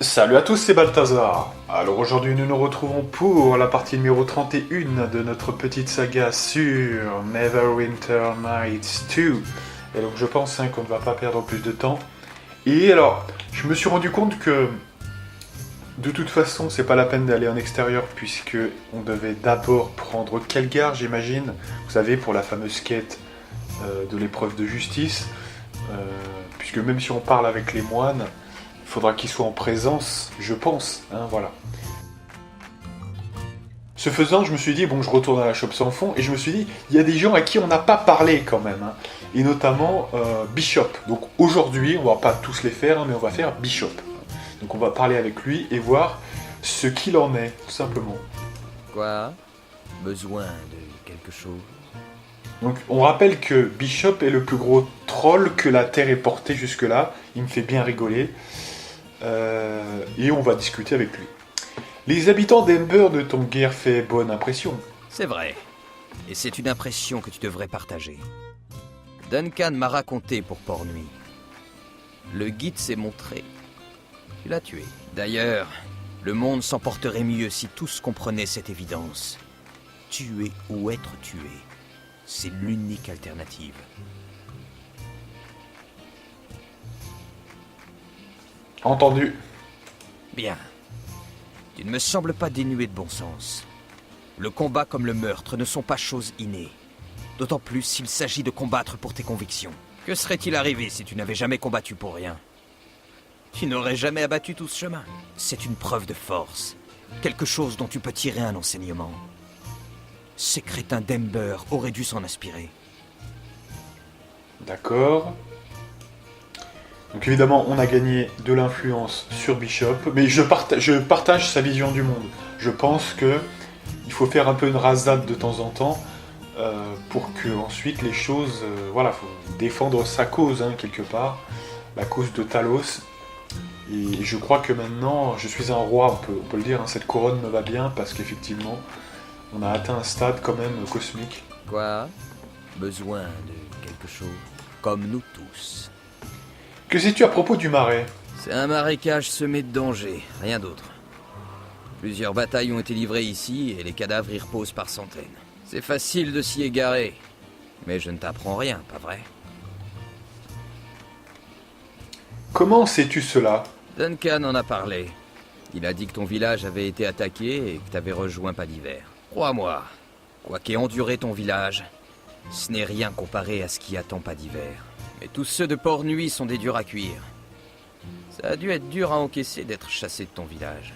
Salut à tous, c'est Balthazar. Alors aujourd'hui nous nous retrouvons pour la partie numéro 31 de notre petite saga sur Neverwinter Nights 2. Et donc je pense qu'on ne va pas perdre plus de temps. Et alors, je me suis rendu compte que de toute façon c'est pas la peine d'aller en extérieur puisque on devait d'abord prendre Kelgar, j'imagine. Vous savez, pour la fameuse quête de l'épreuve de justice. Puisque même si on parle avec les moines, il faudra qu'ils soient en présence, je pense, hein, voilà. Ce faisant, je me suis dit, bon, je retourne à la shop sans fond, et je me suis dit, il y a des gens à qui on n'a pas parlé quand même, hein, et notamment Bishop. Donc aujourd'hui, on va pas tous les faire, hein, mais on va faire Bishop. Donc on va parler avec lui et voir ce qu'il en est, tout simplement. Quoi? Besoin de quelque chose? Donc on rappelle que Bishop est le plus gros troll que la Terre ait porté jusque-là, il me fait bien rigoler. Et on va discuter avec lui. Les habitants d'Ember ne t'ont guère fait bonne impression. C'est vrai. Et c'est une impression que tu devrais partager. Duncan m'a raconté pour Port-Nuit. Le guide s'est montré. Tu l'as tué. D'ailleurs, le monde s'en porterait mieux si tous comprenaient cette évidence. Tuer ou être tué, c'est l'unique alternative. Entendu. Bien. Tu ne me sembles pas dénué de bon sens. Le combat comme le meurtre ne sont pas choses innées. D'autant plus s'il s'agit de combattre pour tes convictions. Que serait-il arrivé si tu n'avais jamais combattu pour rien? Tu n'aurais jamais abattu tout ce chemin. C'est une preuve de force. Quelque chose dont tu peux tirer un enseignement. Ces crétins d'Ember auraient dû s'en inspirer. D'accord. Donc évidemment, on a gagné de l'influence sur Bishop, mais je partage sa vision du monde. Je pense que il faut faire un peu une rasade de temps en temps pour que ensuite les choses, voilà, faut défendre sa cause hein, quelque part, la cause de Talos. Et je crois que maintenant, je suis un roi, on peut le dire. Hein, cette couronne me va bien parce qu'effectivement, on a atteint un stade quand même cosmique. Quoi? Besoin de quelque chose? Comme nous tous. Que sais-tu à propos du marais? C'est un marécage semé de dangers, rien d'autre. Plusieurs batailles ont été livrées ici et les cadavres y reposent par centaines. C'est facile de s'y égarer, mais je ne t'apprends rien, pas vrai? Comment sais-tu cela? Duncan en a parlé. Il a dit que ton village avait été attaqué et que t'avais rejoint Pas d'Hiver. Crois-moi, quoi qu'ait enduré ton village, ce n'est rien comparé à ce qui attend Pas d'Hiver. Mais tous ceux de Port-Nuit sont des durs à cuire. Ça a dû être dur à encaisser d'être chassé de ton village.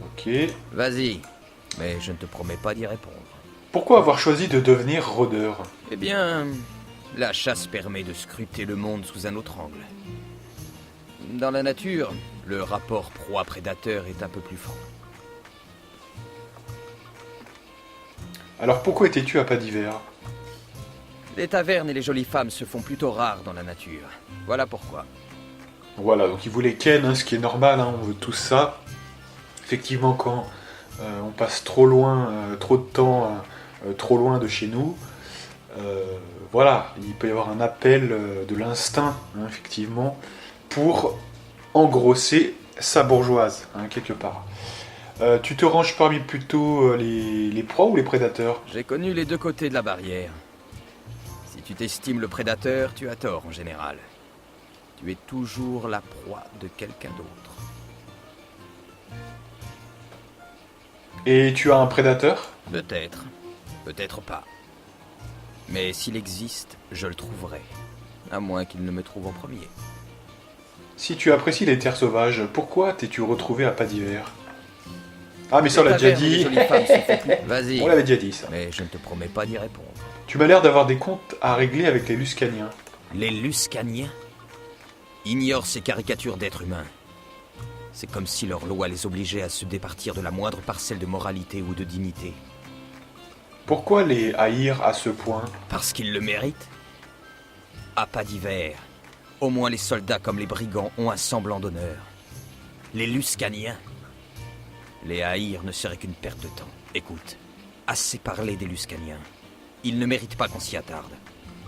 Ok. Vas-y, mais je ne te promets pas d'y répondre. Pourquoi avoir choisi de devenir rôdeur? Eh bien, la chasse permet de scruter le monde sous un autre angle. Dans la nature, le rapport proie-prédateur est un peu plus franc. Alors pourquoi étais-tu à Pas d'Hiver? Les tavernes et les jolies femmes se font plutôt rares dans la nature. Voilà pourquoi. Voilà, donc il voulait Ken, hein, ce qui est normal, hein, on veut tout ça. Effectivement, quand on passe trop loin, trop de temps, trop loin de chez nous, voilà, il peut y avoir un appel de l'instinct, hein, effectivement, pour engrosser sa bourgeoise, hein, quelque part. Tu te ranges parmi plutôt les proies ou les prédateurs? J'ai connu les deux côtés de la barrière. Si tu t'estimes le prédateur, tu as tort en général. Tu es toujours la proie de quelqu'un d'autre. Et tu as un prédateur? Peut-être, peut-être pas. Mais s'il existe, je le trouverai. À moins qu'il ne me trouve en premier. Si tu apprécies les terres sauvages, pourquoi t'es-tu retrouvé à Pas d'Hiver? Ah mais ça on Les l'a déjà tavernes et les dit. jolies femmes se font plus- Vas-y, On l'avait déjà dit ça. mais je ne te promets pas d'y répondre. Tu m'as l'air d'avoir des comptes à régler avec les Luscaniens. Les Luscaniens ignorent ces caricatures d'êtres humains. C'est comme si leur loi les obligeait à se départir de la moindre parcelle de moralité ou de dignité. Pourquoi les haïr à ce point? Parce qu'ils le méritent. À Pas d'Hiver, au moins les soldats comme les brigands ont un semblant d'honneur. Les Luscaniens, les haïr ne serait qu'une perte de temps. Écoute, assez parlé des Luscaniens. Ils ne méritent pas qu'on s'y attarde.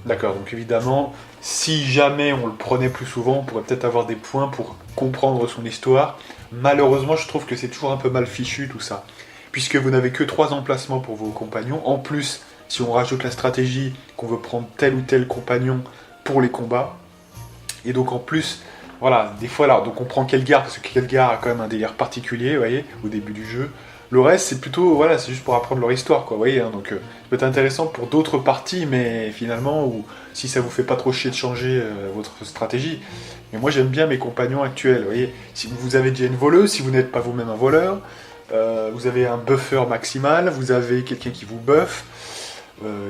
D'accord, donc évidemment, si jamais on le prenait plus souvent, on pourrait peut-être avoir des points pour comprendre son histoire. Malheureusement, je trouve que c'est toujours un peu mal fichu tout ça. Puisque vous n'avez que 3 emplacements pour vos compagnons. En plus, si on rajoute la stratégie qu'on veut prendre tel ou tel compagnon pour les combats. Et donc en plus, voilà, des fois là, donc on prend Kelgar, parce que Kelgar a quand même un délire particulier, vous voyez, au début du jeu. Le reste, c'est plutôt, voilà, c'est juste pour apprendre leur histoire, quoi, vous voyez, hein, donc ça peut être intéressant pour d'autres parties, mais finalement, ou si ça vous fait pas trop chier de changer votre stratégie. Mais moi, j'aime bien mes compagnons actuels, vous voyez. Si vous avez déjà une voleuse, si vous n'êtes pas vous-même un voleur, vous avez un buffer maximal, vous avez quelqu'un qui vous buff,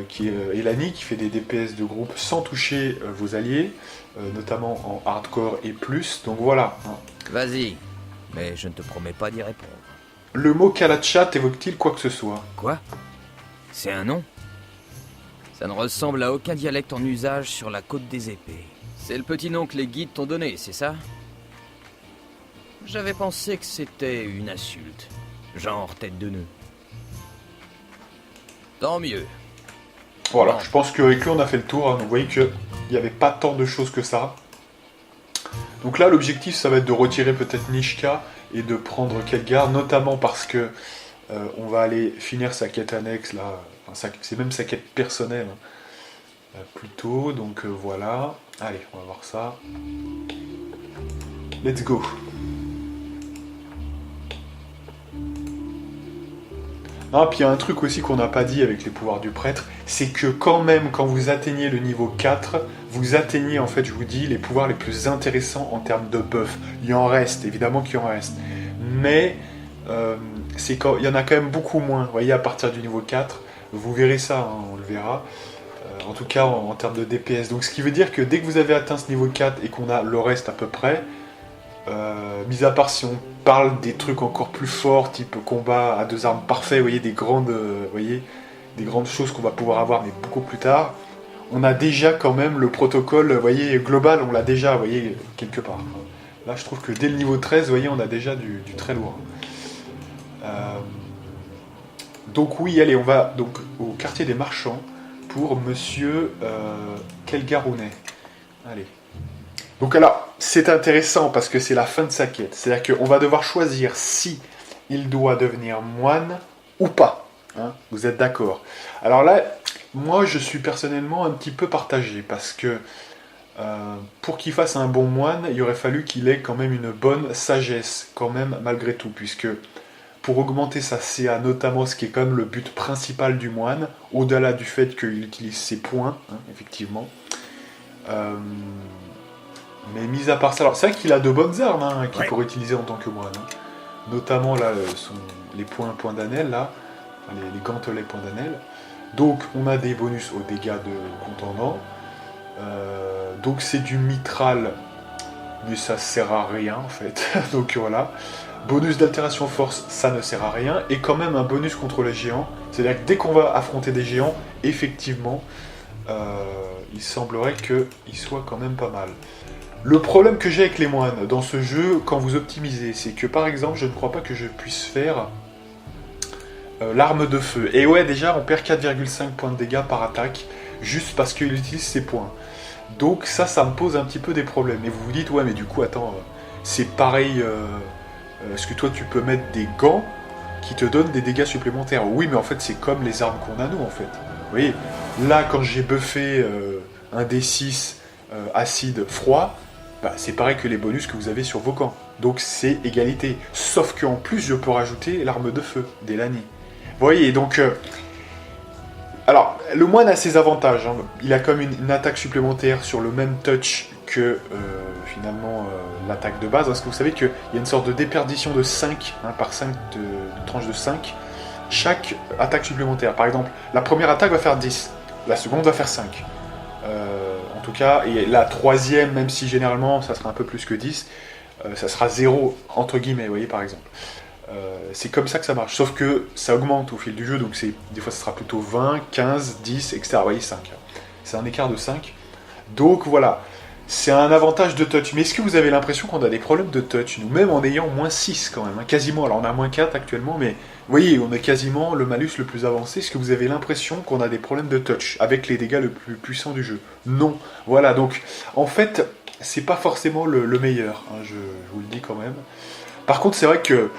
qui est Elani, qui fait des DPS de groupe sans toucher vos alliés, notamment en hardcore et plus, donc voilà. Hein. Vas-y, mais je ne te promets pas d'y répondre. Le mot Kalachat évoque-t-il quoi que ce soit? Quoi? C'est un nom? Ça ne ressemble à aucun dialecte en usage sur la côte des épées. C'est le petit nom que les guides t'ont donné, c'est ça? J'avais pensé que c'était une insulte. Genre tête de nœud. Tant mieux. Voilà, Bon. je pense qu'avec lui on a fait le tour, hein. Donc vous voyez qu'il n'y avait pas tant de choses que ça. Donc là l'objectif ça va être de retirer peut-être Nishka et de prendre Kelgar, notamment parce que on va aller finir sa quête annexe là, enfin, c'est même sa quête personnelle hein, plutôt, donc voilà. Allez, on va voir ça. Let's go. Ah, puis il y a un truc aussi qu'on n'a pas dit avec les pouvoirs du prêtre, c'est que quand même, quand vous atteignez le niveau 4, vous atteignez, en fait, je vous dis, les pouvoirs les plus intéressants en termes de buff. Il en reste, évidemment qu'il en reste. Mais il y en a quand même beaucoup moins. Vous voyez, à partir du niveau 4, vous verrez ça, hein, on le verra. En tout cas, en termes de DPS. Donc, ce qui veut dire que dès que vous avez atteint ce niveau 4 et qu'on a le reste à peu près, mis à part si on parle des trucs encore plus forts, type combat à 2 armes parfait, vous voyez, des grandes choses qu'on va pouvoir avoir, mais beaucoup plus tard, on a déjà quand même le protocole, vous voyez, global, on l'a déjà, vous voyez, quelque part. Là, je trouve que dès le niveau 13, vous voyez, on a déjà du très lourd. Donc oui, allez, on va donc au quartier des marchands pour Monsieur Kelgarounet. Allez. Donc alors, c'est intéressant parce que c'est la fin de sa quête. C'est-à-dire qu'on va devoir choisir si il doit devenir moine ou pas. Hein, vous êtes d'accord? Alors là, moi je suis personnellement un petit peu partagé parce que pour qu'il fasse un bon moine, il aurait fallu qu'il ait quand même une bonne sagesse, quand même malgré tout, puisque pour augmenter sa CA notamment, ce qui est quand même le but principal du moine, au-delà du fait qu'il utilise ses points, hein, effectivement. Mais mis à part ça, alors c'est vrai qu'il a de bonnes armes hein, qu'il pourrait utiliser en tant que moine. Hein. Notamment là, les points d'Anel, là, les gantelets points d'Anel. Donc on a des bonus aux dégâts de contendant. Donc c'est du mitral, mais ça sert à rien en fait. Donc voilà. Bonus d'altération force, ça ne sert à rien. Et quand même un bonus contre les géants. C'est-à-dire que dès qu'on va affronter des géants, effectivement, il semblerait qu'il soit quand même pas mal. Le problème que j'ai avec les moines dans ce jeu, quand vous optimisez, c'est que par exemple, je ne crois pas que je puisse faire l'arme de feu. Et ouais, déjà, on perd 4,5 points de dégâts par attaque, juste parce qu'il utilise ses points. Donc ça me pose un petit peu des problèmes. Et vous vous dites, ouais, mais du coup, attends, c'est pareil, est-ce que toi, tu peux mettre des gants qui te donnent des dégâts supplémentaires? Oui, mais en fait, c'est comme les armes qu'on a, nous, en fait. Vous voyez, là, quand j'ai buffé un D6 acide froid, bah, c'est pareil que les bonus que vous avez sur vos gants. Donc c'est égalité. Sauf qu'en plus, je peux rajouter l'arme de feu, d'Elani. Vous voyez, donc... alors, le moine a ses avantages. Hein. Il a comme une attaque supplémentaire sur le même touch que, finalement, l'attaque de base. Parce que vous savez qu'il y a une sorte de déperdition de 5, hein, par 5 de tranches de 5. Chaque attaque supplémentaire. Par exemple, la première attaque va faire 10. La seconde va faire 5. En tout cas, et la troisième, même si généralement ça sera un peu plus que 10, ça sera 0, entre guillemets, vous voyez, par exemple. C'est comme ça que ça marche, sauf que ça augmente au fil du jeu, donc des fois ça sera plutôt 20, 15, 10, etc. Vous voyez, 5. C'est un écart de 5. Donc voilà, c'est un avantage de touch. Mais est-ce que vous avez l'impression qu'on a des problèmes de touch, nous-mêmes en ayant moins 6 quand même, hein, quasiment. Alors on a moins 4 actuellement, mais vous voyez, on a quasiment le malus le plus avancé. Est-ce que vous avez l'impression qu'on a des problèmes de touch avec les dégâts le plus puissants du jeu? Non. Voilà, donc en fait, c'est pas forcément le meilleur, hein, je vous le dis quand même. Par contre, c'est vrai que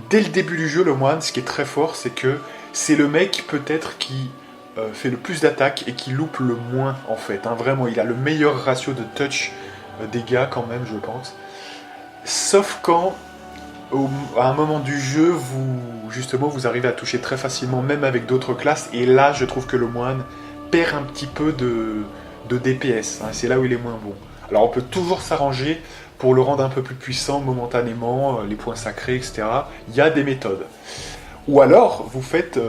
dès le début du jeu, le moine, ce qui est très fort, c'est que c'est le mec peut-être qui fait le plus d'attaques et qui loupe le moins en fait. Hein, vraiment, il a le meilleur ratio de touch dégâts quand même, je pense. Sauf quand, à un moment du jeu, vous arrivez à toucher très facilement, même avec d'autres classes. Et là, je trouve que le moine perd un petit peu de DPS. Hein, c'est là où il est moins bon. Alors on peut toujours s'arranger pour le rendre un peu plus puissant momentanément, les points sacrés, etc. Il y a des méthodes. Ou alors, vous faites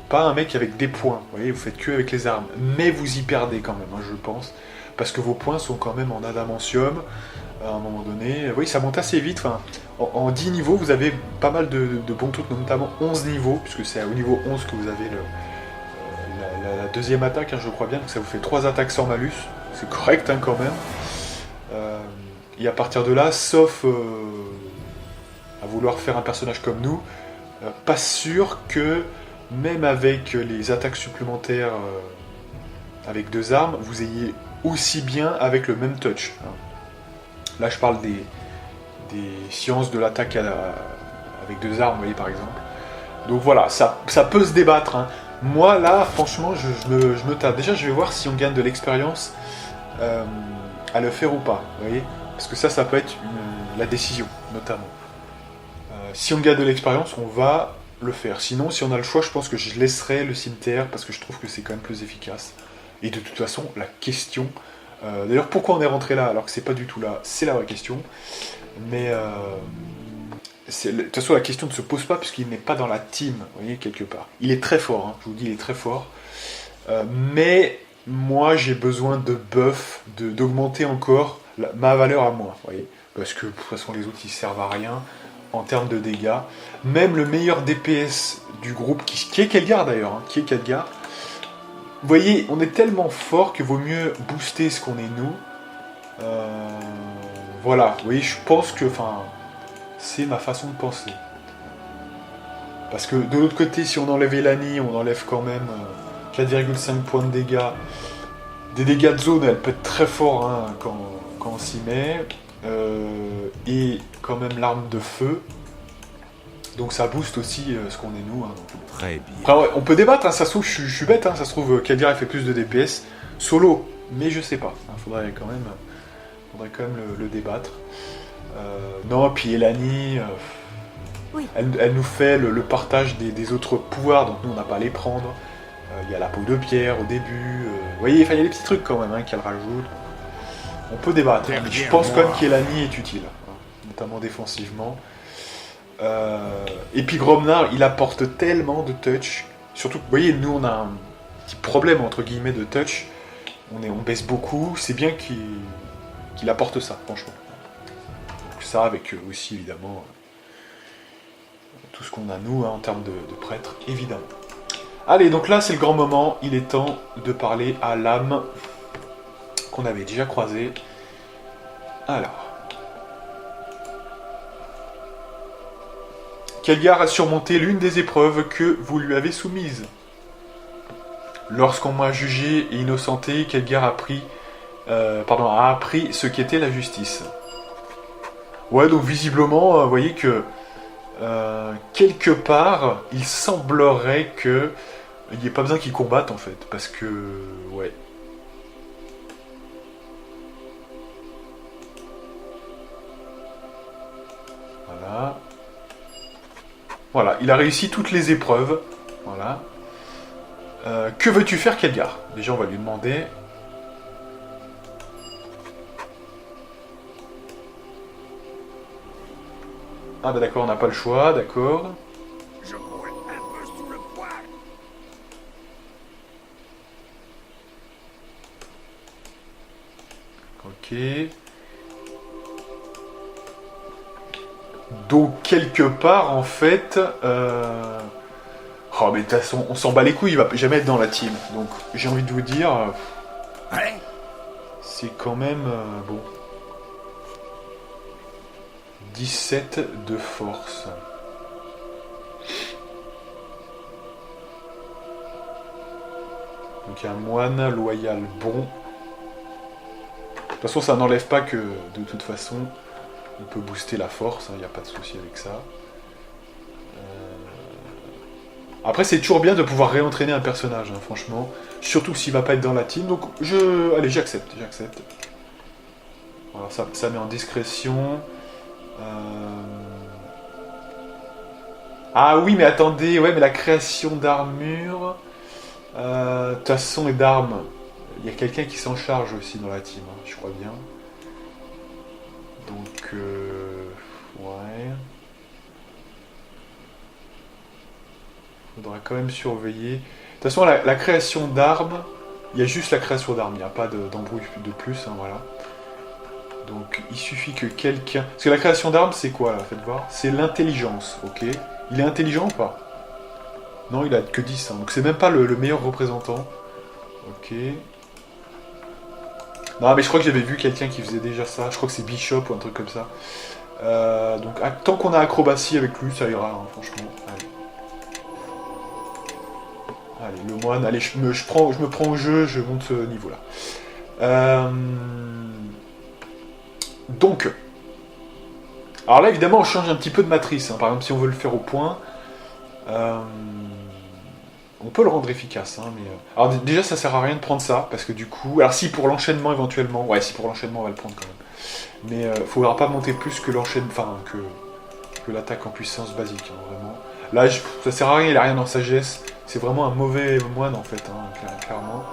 pas un mec avec des points, vous voyez, vous faites que avec les armes. Mais vous y perdez quand même, hein, je pense. Parce que vos points sont quand même en adamantium, à un moment donné. Oui, ça monte assez vite. Enfin, en 10 niveaux, vous avez pas mal de bons trucs, notamment 11 niveaux, puisque c'est au niveau 11 que vous avez la deuxième attaque, hein, je crois bien. Donc ça vous fait 3 attaques sans malus. C'est correct, hein, quand même. Et à partir de là, sauf à vouloir faire un personnage comme nous, pas sûr que même avec les attaques supplémentaires avec 2 armes, vous ayez aussi bien avec le même touch. Hein. Là, je parle des sciences de l'attaque avec 2 armes, vous voyez, par exemple. Donc voilà, ça peut se débattre. Hein. Moi, là, franchement, je me tape. Déjà, je vais voir si on gagne de l'expérience à le faire ou pas, vous voyez. Parce que ça peut être la décision, notamment. Si on gagne de l'expérience, on va le faire. Sinon, si on a le choix, je pense que je laisserai le cimetière, parce que je trouve que c'est quand même plus efficace. Et de toute façon, la question... D'ailleurs, pourquoi on est rentré là, alors que c'est pas du tout là? C'est la vraie question. Mais... de toute façon, la question ne se pose pas, puisqu'il n'est pas dans la team, vous voyez, quelque part. Il est très fort, hein, je vous dis, il est très fort. Mais... moi, j'ai besoin de buff, d'augmenter encore ma valeur à moi, vous voyez. Parce que, de toute façon, les autres, ils servent à rien en termes de dégâts. Même le meilleur DPS du groupe, qui est Khadgar d'ailleurs, hein, qui est Khadgar, vous voyez, on est tellement fort que vaut mieux booster ce qu'on est nous. Voilà, vous voyez, je pense que, enfin, c'est ma façon de penser. Parce que, de l'autre côté, si on enlève Elani, on enlève quand même 4,5 points de dégâts. Des dégâts de zone, elle peut être très fort, hein, quand on s'y met. Et quand même l'arme de feu. Donc ça booste aussi ce qu'on est nous. Hein, donc. Très bien. Après, ouais, on peut débattre, hein, ça se trouve, je suis bête, hein, ça se trouve, Khadgar il fait plus de DPS solo, mais je sais pas. Il faudrait quand même le débattre. Non, puis Elani, Oui. elle nous fait le partage des autres pouvoirs, donc nous on n'a pas à les prendre. Il y a la peau de pierre au début, vous voyez, il y a des petits trucs quand même, hein, qu'elle rajoute. On peut débattre, mais je pense quand même qu'Elani est utile, hein, notamment défensivement. Et puis Gromnar, il apporte tellement de touch. Surtout, vous voyez, nous on a un petit problème entre guillemets de touch. On baisse beaucoup, c'est bien qu'il apporte ça, franchement. Donc ça, avec aussi évidemment tout ce qu'on a nous, hein, en termes de prêtres, évidemment. Allez, donc là c'est le grand moment, il est temps de parler à l'âme qu'on avait déjà croisée. Alors. Khadgar a surmonté l'une des épreuves que vous lui avez soumises. Lorsqu'on m'a jugé et innocenté, Khadgar a appris ce qu'était la justice. Ouais, donc visiblement, vous voyez que quelque part, il semblerait que il n'y ait pas besoin qu'il combatte en fait, parce que ouais. Voilà. Voilà, il a réussi toutes les épreuves. Voilà. Que veux-tu faire, Khadgar? Déjà, on va lui demander. Ah bah d'accord, on n'a pas le choix, d'accord. Je roule un peu sous le poil. Ok. Donc quelque part en fait, oh mais de toute façon on s'en bat les couilles, il va jamais être dans la team. Donc j'ai envie de vous dire, Allez, c'est quand même... bon. 17 de force. Donc un moine loyal bon. De toute façon, ça n'enlève pas que, de toute façon, on peut booster la force, il n'y a pas de souci avec ça. Après, c'est toujours bien de pouvoir réentraîner un personnage, hein, franchement. Surtout s'il va pas être dans la team. Donc, allez, j'accepte. Voilà, ça met en discrétion. Ah oui, mais attendez, ouais, mais la création d'armure... de toute façon, et d'armes, il y a quelqu'un qui s'en charge aussi dans la team, hein, je crois bien. Donc, ouais. Faudra quand même surveiller. De toute façon, la création d'armes, il y a juste la création d'armes, il n'y a pas d'embrouille de plus, hein, voilà. Donc, il suffit que quelqu'un... Parce que la création d'armes, c'est quoi, là, faites voir? C'est l'intelligence, ok? Il est intelligent ou pas? Non, il a que 10, hein, donc c'est même pas le meilleur représentant. Ok. Non, mais je crois que j'avais vu quelqu'un qui faisait déjà ça. Je crois que c'est Bishop ou un truc comme ça. Donc, tant qu'on a acrobatie avec lui, ça ira, hein, franchement. Allez, le moine. Allez, je me prends au jeu, je monte ce niveau-là. Donc... Alors là, évidemment, on change un petit peu de matrice. Hein. Par exemple, si on veut le faire au point... on peut le rendre efficace, hein, mais... Alors déjà, ça sert à rien de prendre ça, parce que du coup... Alors si, pour l'enchaînement, éventuellement... Ouais, si, pour l'enchaînement, on va le prendre quand même. Mais il faudra pas monter plus que l'enchaînement... Enfin, que l'attaque en puissance basique, hein, vraiment. Là, ça sert à rien, il a rien en sagesse. C'est vraiment un mauvais moine, en fait, hein, clairement.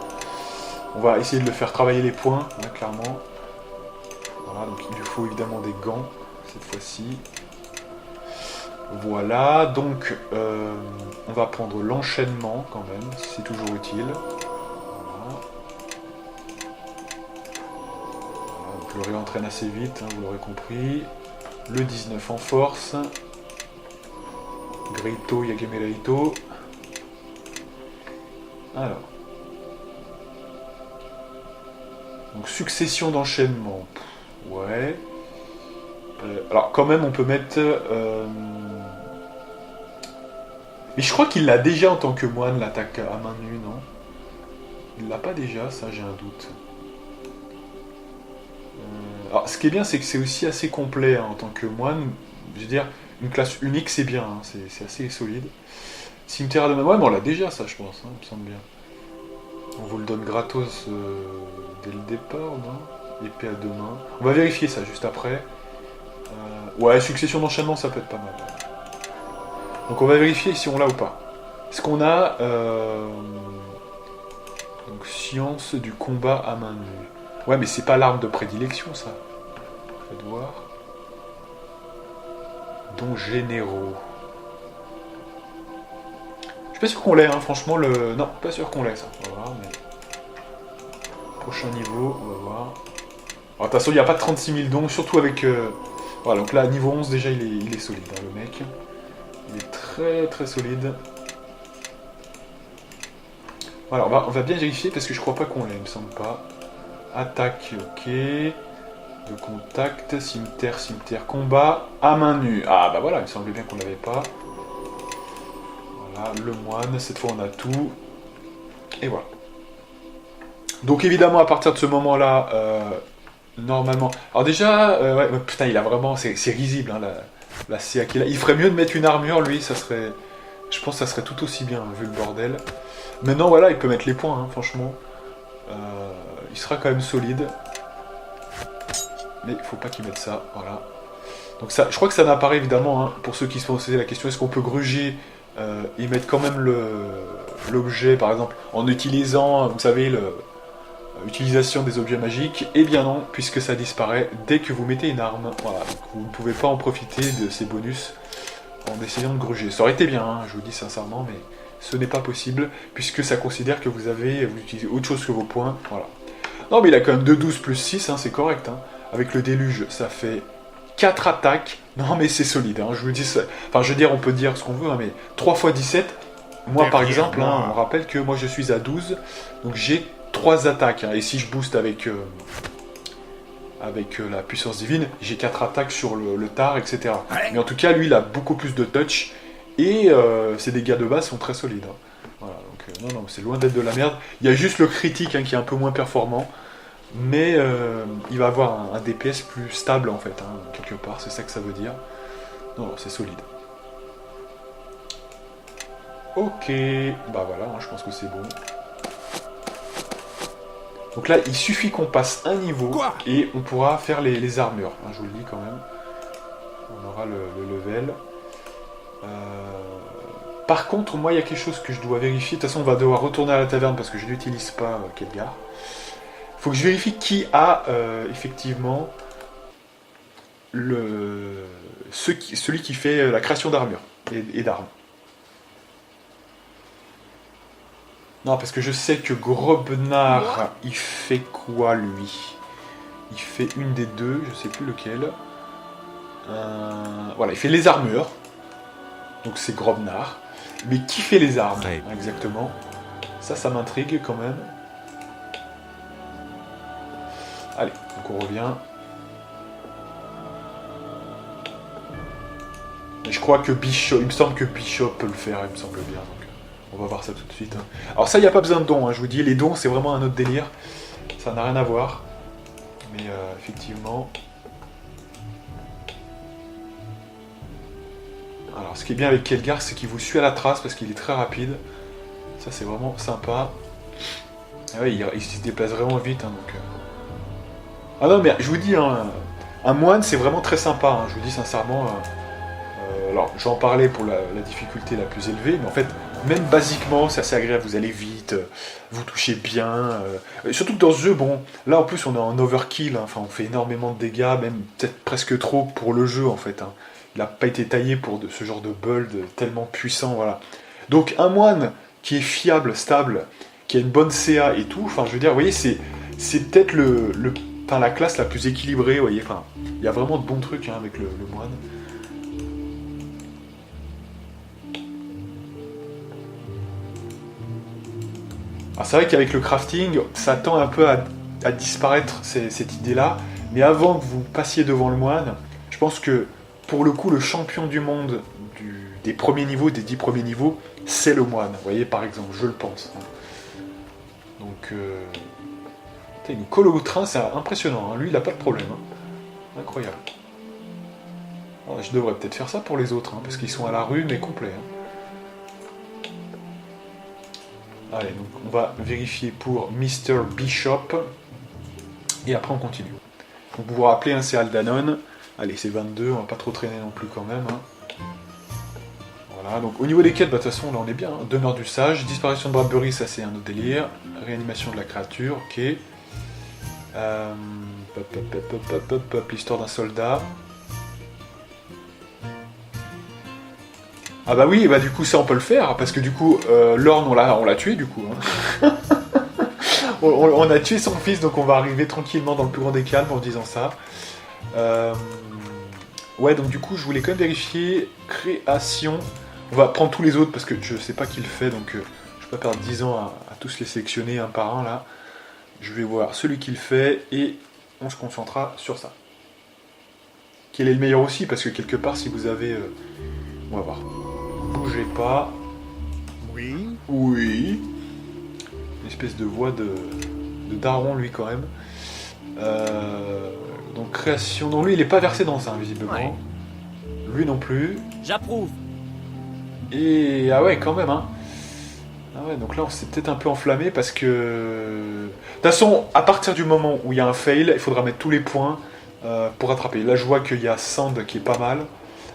On va essayer de le faire travailler les points, hein, clairement. Voilà, donc il lui faut évidemment des gants, cette fois-ci. Voilà, donc on va prendre l'enchaînement quand même, si c'est toujours utile. Voilà. Voilà, donc le réentraîne assez vite, hein, vous l'aurez compris. Le 19 en force. Greito, Yagemeraito. Alors. Donc succession d'enchaînement. Ouais. Alors quand même on peut mettre... Mais je crois qu'il l'a déjà en tant que moine, l'attaque à main nue, non? Il l'a pas déjà, ça j'ai un doute. Alors ce qui est bien, c'est que c'est aussi assez complet hein, en tant que moine. Je veux dire, une classe unique c'est bien, hein, c'est assez solide. Cimetière de main, ouais mais on l'a déjà ça je pense, hein, il me semble bien. On vous le donne gratos dès le départ, non? Épée à deux mains. On va vérifier ça juste après. Ouais, succession d'enchaînement ça peut être pas mal. Donc on va vérifier si on l'a ou pas. Est-ce qu'on a... Donc science du combat à main nue. Ouais mais c'est pas l'arme de prédilection ça. Faites voir. Dons généraux. Je suis pas sûr qu'on l'ait, hein, franchement le... Non, pas sûr qu'on l'ait ça. On va voir, mais... Prochain niveau, on va voir. Alors, de toute façon il n'y a pas 36 000 dons, surtout avec... Voilà, donc là niveau 11 déjà il est solide hein, le mec. Il est très très solide. Voilà, on va bien vérifier parce que je crois pas qu'on l'ait, il me semble pas. Attaque, ok. De contact, cimetière, combat, à main nue. Ah bah voilà, il me semblait bien qu'on l'avait pas. Voilà, le moine, cette fois on a tout. Et voilà. Donc évidemment à partir de ce moment-là, normalement... Alors déjà, ouais, putain il a vraiment... C'est risible hein, la CA qu'il a. Il ferait mieux de mettre une armure, lui, ça serait... Je pense que ça serait tout aussi bien, vu le bordel. Maintenant, voilà, il peut mettre les points, hein, franchement. Il sera quand même solide. Mais il faut pas qu'il mette ça, voilà. Donc ça, je crois que ça n'apparaît évidemment, hein, pour ceux qui se posaient la question, est-ce qu'on peut gruger et mettre quand même l'objet, par exemple, en utilisant, vous savez, l'utilisation des objets magiques? Eh bien non, puisque ça disparaît dès que vous mettez une arme. Voilà, donc vous ne pouvez pas en profiter de ces bonus en essayant de gruger. Ça aurait été bien, hein, je vous dis sincèrement, mais ce n'est pas possible, puisque ça considère que vous utilisez autre chose que vos points, voilà. Non mais il a quand même 2-12 plus 6, hein, c'est correct, hein. Avec le déluge, ça fait 4 attaques. Non mais c'est solide, hein, je vous dis ça. Enfin je veux dire, on peut dire ce qu'on veut, hein, mais 3 x 17, moi par exemple, hein, on rappelle que moi je suis à 12, donc j'ai 3 attaques, hein, et si je booste avec avec la puissance divine, j'ai 4 attaques sur le tar, etc. Ouais. Mais en tout cas, lui, il a beaucoup plus de touch, et ses dégâts de base sont très solides. Hein. Voilà, donc non, c'est loin d'être de la merde. Il y a juste le critique hein, qui est un peu moins performant, mais il va avoir un DPS plus stable en fait, hein, quelque part, c'est ça que ça veut dire. Non, c'est solide. Ok, bah voilà, hein, je pense que c'est bon. Donc là, il suffit qu'on passe un niveau et on pourra faire les armures. Hein, je vous le dis quand même. On aura le level. Par contre, moi, il y a quelque chose que je dois vérifier. De toute façon, on va devoir retourner à la taverne parce que je n'utilise pas Khedgar. Il faut que je vérifie qui a effectivement celui qui fait la création d'armure et d'armes. Non, parce que je sais que Grobnar, il fait quoi, lui? Il fait une des deux, je sais plus lequel. Voilà, il fait les armures. Donc c'est Grobnar. Mais qui fait les armes, exactement? Ça m'intrigue quand même. Allez, donc on revient. Et je crois que Bishop, il me semble que Bishop peut le faire, il me semble bien. Donc on va voir ça tout de suite. Hein. Alors ça, il n'y a pas besoin de dons, hein, je vous dis, les dons c'est vraiment un autre délire. Ça n'a rien à voir. Mais effectivement... Alors ce qui est bien avec Khedgar, c'est qu'il vous suit à la trace parce qu'il est très rapide. Ça c'est vraiment sympa. Ah ouais, il se déplace vraiment vite. Hein, donc, Ah non mais je vous dis, hein, un moine c'est vraiment très sympa. Hein, je vous dis sincèrement. Alors j'en parlais pour la difficulté la plus élevée, mais en fait même basiquement c'est assez agréable. Vous allez vite, vous touchez bien. Surtout que dans ce jeu, bon, là en plus on est en overkill. Hein, enfin on fait énormément de dégâts, même peut-être presque trop pour le jeu en fait. Hein. Il n'a pas été taillé pour ce genre de build tellement puissant, voilà. Donc un moine qui est fiable, stable, qui a une bonne CA et tout, enfin je veux dire, vous voyez, c'est peut-être la classe la plus équilibrée, vous voyez, enfin, il y a vraiment de bons trucs hein, avec le moine. Alors c'est vrai qu'avec le crafting, ça tend un peu à disparaître cette idée-là, mais avant que vous passiez devant le moine, je pense que pour le coup, le champion du monde des premiers niveaux, des 10 premiers niveaux, c'est le moine. Vous voyez, par exemple, je le pense. Donc, il nous colle au train, c'est impressionnant. Hein. Lui, il n'a pas de problème. Hein. Incroyable. Alors, je devrais peut-être faire ça pour les autres, hein, parce qu'ils sont à la rue, mais complets. Hein. Allez, donc on va vérifier pour Mr. Bishop. Et après, on continue. Donc, vous vous rappelez, hein, c'est Aldanon. Allez, c'est 22, on va pas trop traîner non plus quand même. Hein. Voilà, donc au niveau des quêtes, bah, de toute façon, là on est bien. Hein. Demeure du sage, disparition de Bradbury, ça c'est un autre délire. Réanimation de la créature, ok. L'histoire d'un soldat. Ah bah oui, bah du coup ça on peut le faire, parce que du coup, Lorne on l'a tué du coup. Hein. on a tué son fils, donc on va arriver tranquillement dans le plus grand des calmes en disant ça. Ouais, donc du coup, je voulais quand même vérifier création. On va prendre tous les autres parce que je sais pas qui le fait, donc je vais pas perdre 10 ans à tous les sélectionner un par un là. Je vais voir celui qui le fait et on se concentrera sur ça. Quel est le meilleur aussi, parce que quelque part, si vous avez... on va voir. Bougez pas. Oui. Oui. Une espèce de voix de daron, lui, quand même. Donc création, donc lui il est pas versé dans ça visiblement. Ouais. Lui non plus. J'approuve. Et ah ouais quand même hein. Ah ouais donc là on s'est peut-être un peu enflammé parce que de toute façon à partir du moment où il y a un fail il faudra mettre tous les points pour rattraper. Là je vois qu'il y a Sand qui est pas mal,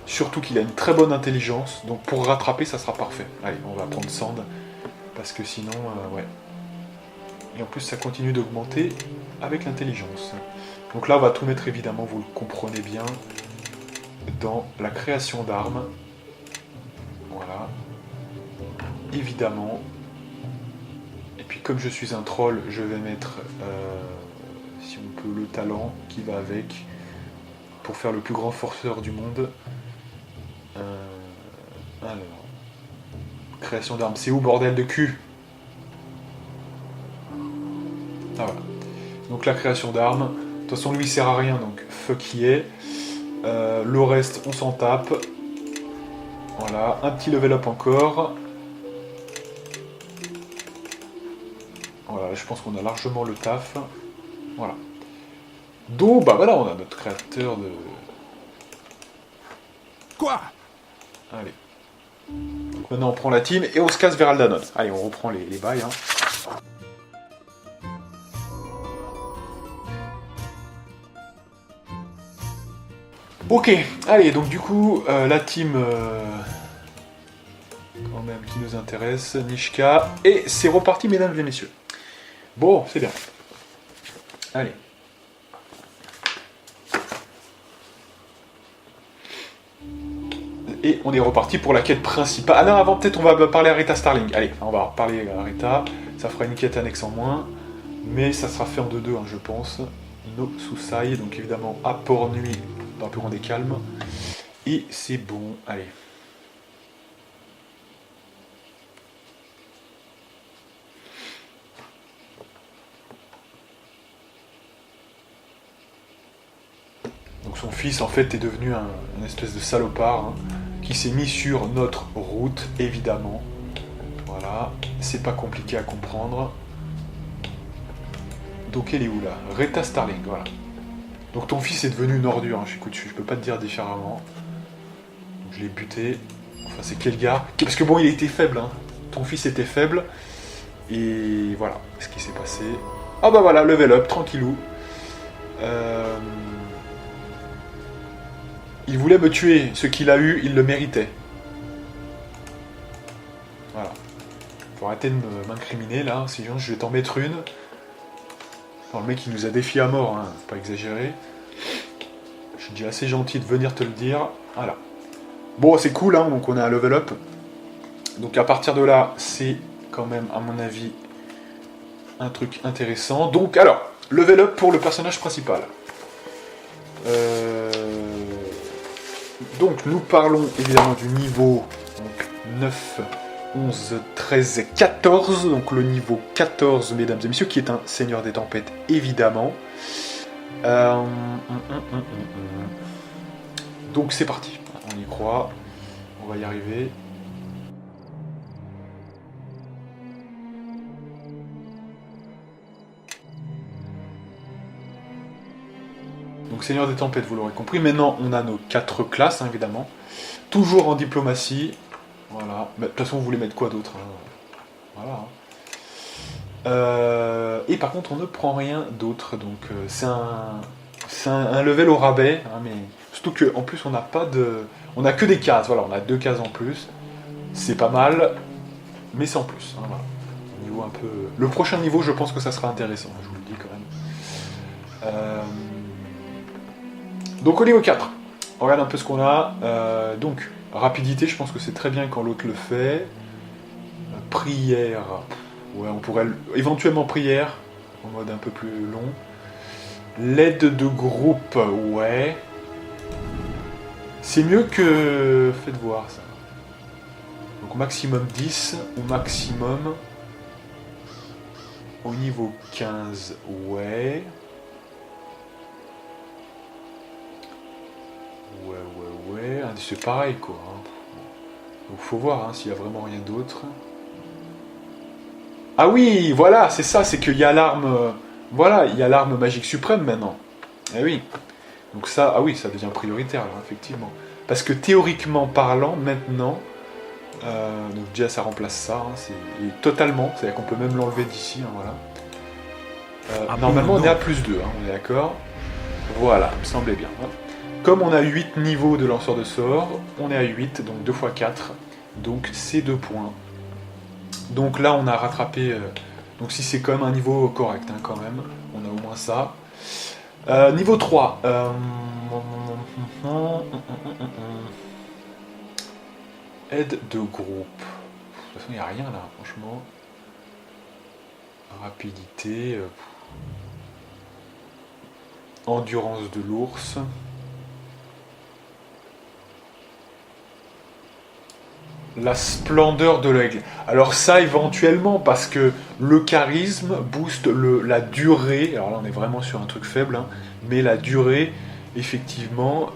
surtout qu'il a une très bonne intelligence donc pour rattraper ça sera parfait. Allez on va prendre Sand parce que sinon ouais. Et en plus ça continue d'augmenter avec l'intelligence. Donc là, on va tout mettre, évidemment, vous le comprenez bien, dans la création d'armes. Voilà. Évidemment. Et puis, comme je suis un troll, je vais mettre, si on peut, le talent qui va avec, pour faire le plus grand forceur du monde. Alors. Création d'armes. C'est où, bordel de cul? Ah voilà. Donc la création d'armes. toute façon, lui, il sert à rien, donc fuck yeah. Le reste, on s'en tape. Voilà, un petit level up encore. Voilà, je pense qu'on a largement le taf. Voilà. Donc, bah voilà, on a notre créateur de... Quoi? Allez. Donc maintenant, on prend la team et on se casse vers Aldanon. Allez, on reprend les bails. Hein. Ok, allez, donc du coup, la team... quand même, qui nous intéresse, Nishka. Et c'est reparti, mesdames et messieurs. Bon, c'est bien. Allez. Et on est reparti pour la quête principale. Ah non, avant peut-être on va parler à Rita Starling. Allez, on va parler à Rita. Ça fera une quête annexe en moins. Mais ça sera fait en 2-2, hein, je pense. No Susai, donc évidemment à Port-Nuit, dans le plus grand des calmes. Et c'est bon, allez. Donc son fils en fait est devenu une espèce de salopard, hein, qui s'est mis sur notre route, évidemment. Voilà, c'est pas compliqué à comprendre. Donc elle est où là? Rita Starling, voilà. Donc ton fils est devenu une ordure, hein. Écoute, je peux pas te dire différemment. Donc je l'ai buté. Enfin c'est quel gars? Parce que bon, il était faible, hein. Ton fils était faible. Et voilà ce qui s'est passé. Ah bah voilà, level up, tranquillou. Il voulait me tuer, ce qu'il a eu, il le méritait. Voilà. Faut arrêter de m'incriminer là, sinon je vais t'en mettre une. Enfin, le mec il nous a défié à mort, hein, faut pas exagérer. Je suis déjà assez gentil de venir te le dire. Voilà. Bon, c'est cool, hein, donc on a un level up. Donc à partir de là, c'est quand même, à mon avis, un truc intéressant. Donc alors, level up pour le personnage principal. Donc nous parlons évidemment du niveau donc, 9, 11, 13, 14. Donc le niveau 14, mesdames et messieurs, qui est un seigneur des tempêtes, évidemment. Donc c'est parti, on y croit, on va y arriver. Donc Seigneur des Tempêtes, vous l'aurez compris. Maintenant, on a nos 4 classes, hein, évidemment. Toujours en diplomatie. Voilà. Mais, de toute façon, vous voulez mettre quoi d'autre, hein. Voilà. Et par contre, on ne prend rien d'autre. Donc, c'est un level au rabais. Hein, mais surtout qu'en plus, on n'a pas de... On n'a que des cases. Voilà, on a 2 cases en plus. C'est pas mal. Mais c'est en plus. Hein, voilà. Niveau un peu... Le prochain niveau, je pense que ça sera intéressant. Je vous le dis quand même. Donc au niveau 4, on regarde un peu ce qu'on a. Donc, rapidité, je pense que c'est très bien quand l'autre le fait. Prière, ouais, on pourrait... Éventuellement prière, en mode un peu plus long. L'aide de groupe, ouais. C'est mieux que... Faites voir ça. Donc maximum 10, ou maximum... Au niveau 15, ouais. Ouais, c'est pareil quoi. Donc faut voir hein, s'il y a vraiment rien d'autre. Ah oui, voilà, c'est ça, c'est qu'il y a l'arme... voilà, il y a l'arme magique suprême maintenant. Eh oui. Donc ça, ah oui, ça devient prioritaire, alors, effectivement. Parce que théoriquement parlant, maintenant... donc déjà ça remplace ça, hein, et totalement, c'est-à-dire qu'on peut même l'enlever d'ici, hein, voilà. Normalement on est à plus 2, hein, on est d'accord. Voilà, il me semblait bien. Hein. Comme on a 8 niveaux de lanceur de sorts, on est à 8, donc 2 x 4, donc c'est 2 points. Donc là on a rattrapé, donc si c'est quand même un niveau correct, hein, quand même, on a au moins ça. Niveau 3, aide de groupe. De toute façon il n'y a rien là, franchement. Rapidité, endurance de l'ours. La splendeur de l'aigle. Alors ça éventuellement parce que le charisme booste la durée. Alors là on est vraiment sur un truc faible, hein, mais la durée effectivement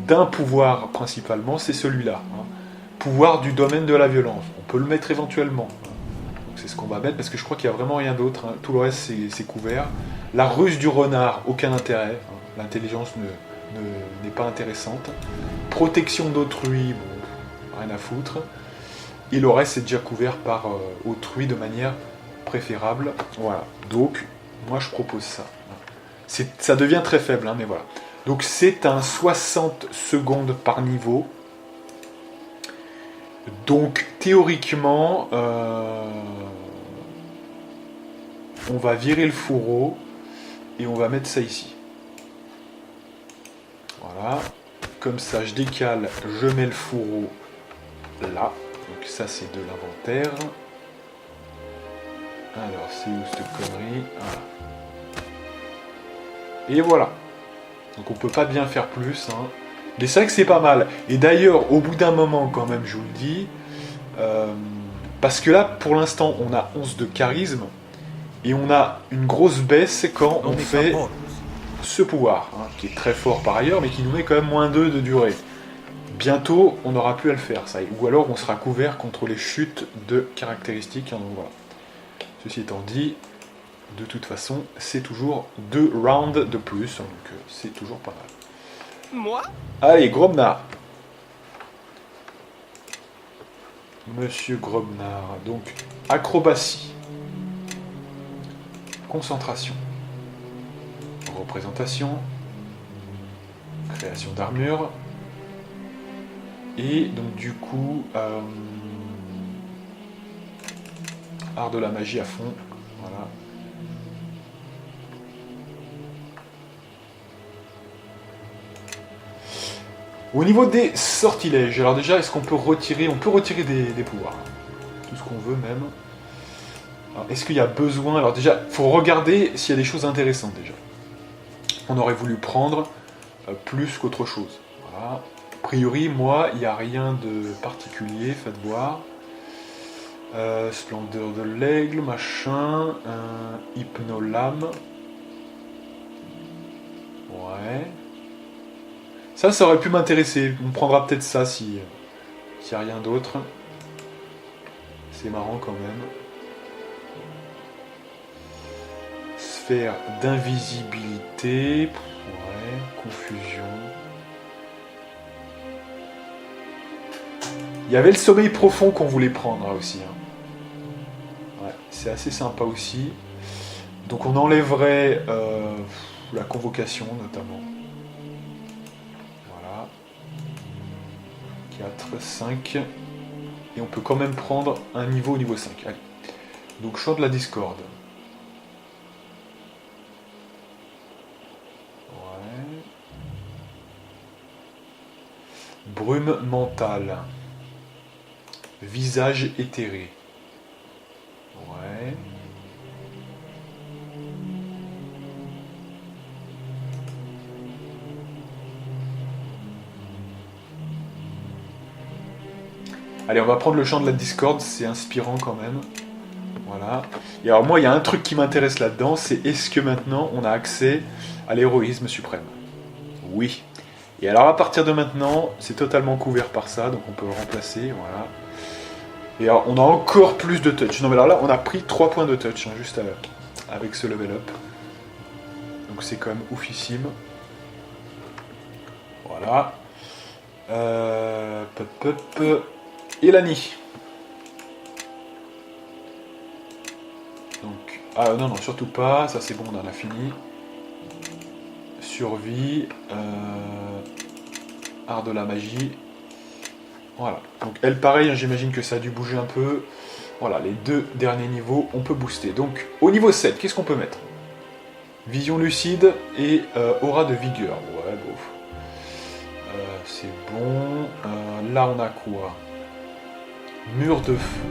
d'un pouvoir principalement, c'est celui-là. Hein. Pouvoir du domaine de la violence. On peut le mettre éventuellement. Donc c'est ce qu'on va mettre parce que je crois qu'il n'y a vraiment rien d'autre. Hein. Tout le reste c'est couvert. La ruse du renard, aucun intérêt. Hein. L'intelligence n'est pas intéressante. Protection d'autrui, bon, rien à foutre. Et le reste c'est déjà couvert par autrui de manière préférable. Voilà. Donc moi je propose ça. Ça devient très faible, hein, mais voilà. Donc c'est un 60 secondes par niveau. Donc théoriquement, on va virer le fourreau et on va mettre ça ici. Voilà. Comme ça, je décale, je mets le fourreau là. Donc ça c'est de l'inventaire. Alors c'est où cette connerie? Voilà. Et voilà. Donc on peut pas bien faire plus. Hein. Mais c'est vrai que c'est pas mal. Et d'ailleurs, au bout d'un moment, quand même, je vous le dis, parce que là, pour l'instant, on a 11 de charisme, et on a une grosse baisse quand on fait ce pouvoir, hein, qui est très fort par ailleurs, mais qui nous met quand même moins 2 de durée. Bientôt, on n'aura plus à le faire, ça. Ou alors, on sera couvert contre les chutes de caractéristiques. Hein, donc voilà. Ceci étant dit, de toute façon, c'est toujours 2 rounds de plus, hein, donc c'est toujours pas mal. Moi? Allez, Grobnar. Monsieur Grobnar. Donc, acrobatie. Concentration. Représentation. Création d'armure. Et donc, du coup, art de la magie à fond. Voilà. Au niveau des sortilèges, alors déjà, est-ce qu'on peut retirer... On peut retirer des pouvoirs. Tout ce qu'on veut même. Alors, est-ce qu'il y a besoin... Alors déjà, il faut regarder s'il y a des choses intéressantes déjà. On aurait voulu prendre plus qu'autre chose. Voilà. A priori, moi, il n'y a rien de particulier, faites voir. Splendeur de l'aigle, machin. Hypnolame. Ouais. Ça aurait pu m'intéresser. On prendra peut-être ça s'il n'y a rien d'autre. C'est marrant quand même. Sphère d'invisibilité. Ouais, confusion. Il y avait le sommeil profond qu'on voulait prendre là aussi. Hein. Ouais, c'est assez sympa aussi. Donc on enlèverait la convocation notamment. 4, 5. Et on peut quand même prendre un niveau au niveau 5. Allez. Donc chant de la discorde. Ouais. Brume mentale. Visage éthéré. Ouais. Allez, on va prendre le chant de la discorde, c'est inspirant quand même. Voilà. Et alors moi, il y a un truc qui m'intéresse là-dedans, c'est est-ce que maintenant on a accès à l'héroïsme suprême? Oui. Et alors à partir de maintenant, c'est totalement couvert par ça, donc on peut le remplacer, voilà. Et alors on a encore plus de touch. Non mais alors là, on a pris 3 points de touch, hein, juste avec ce level up. Donc c'est quand même oufissime. Voilà. Elani. Donc, ah non, non, surtout pas, ça c'est bon, on en a fini. Survie, art de la magie. Voilà, donc elle pareil, hein, j'imagine que ça a dû bouger un peu. Voilà, les 2 derniers niveaux, on peut booster. Donc, au niveau 7, qu'est-ce qu'on peut mettre? Vision lucide et aura de vigueur. Ouais, bon. C'est bon. Là, on a quoi? Mur de feu.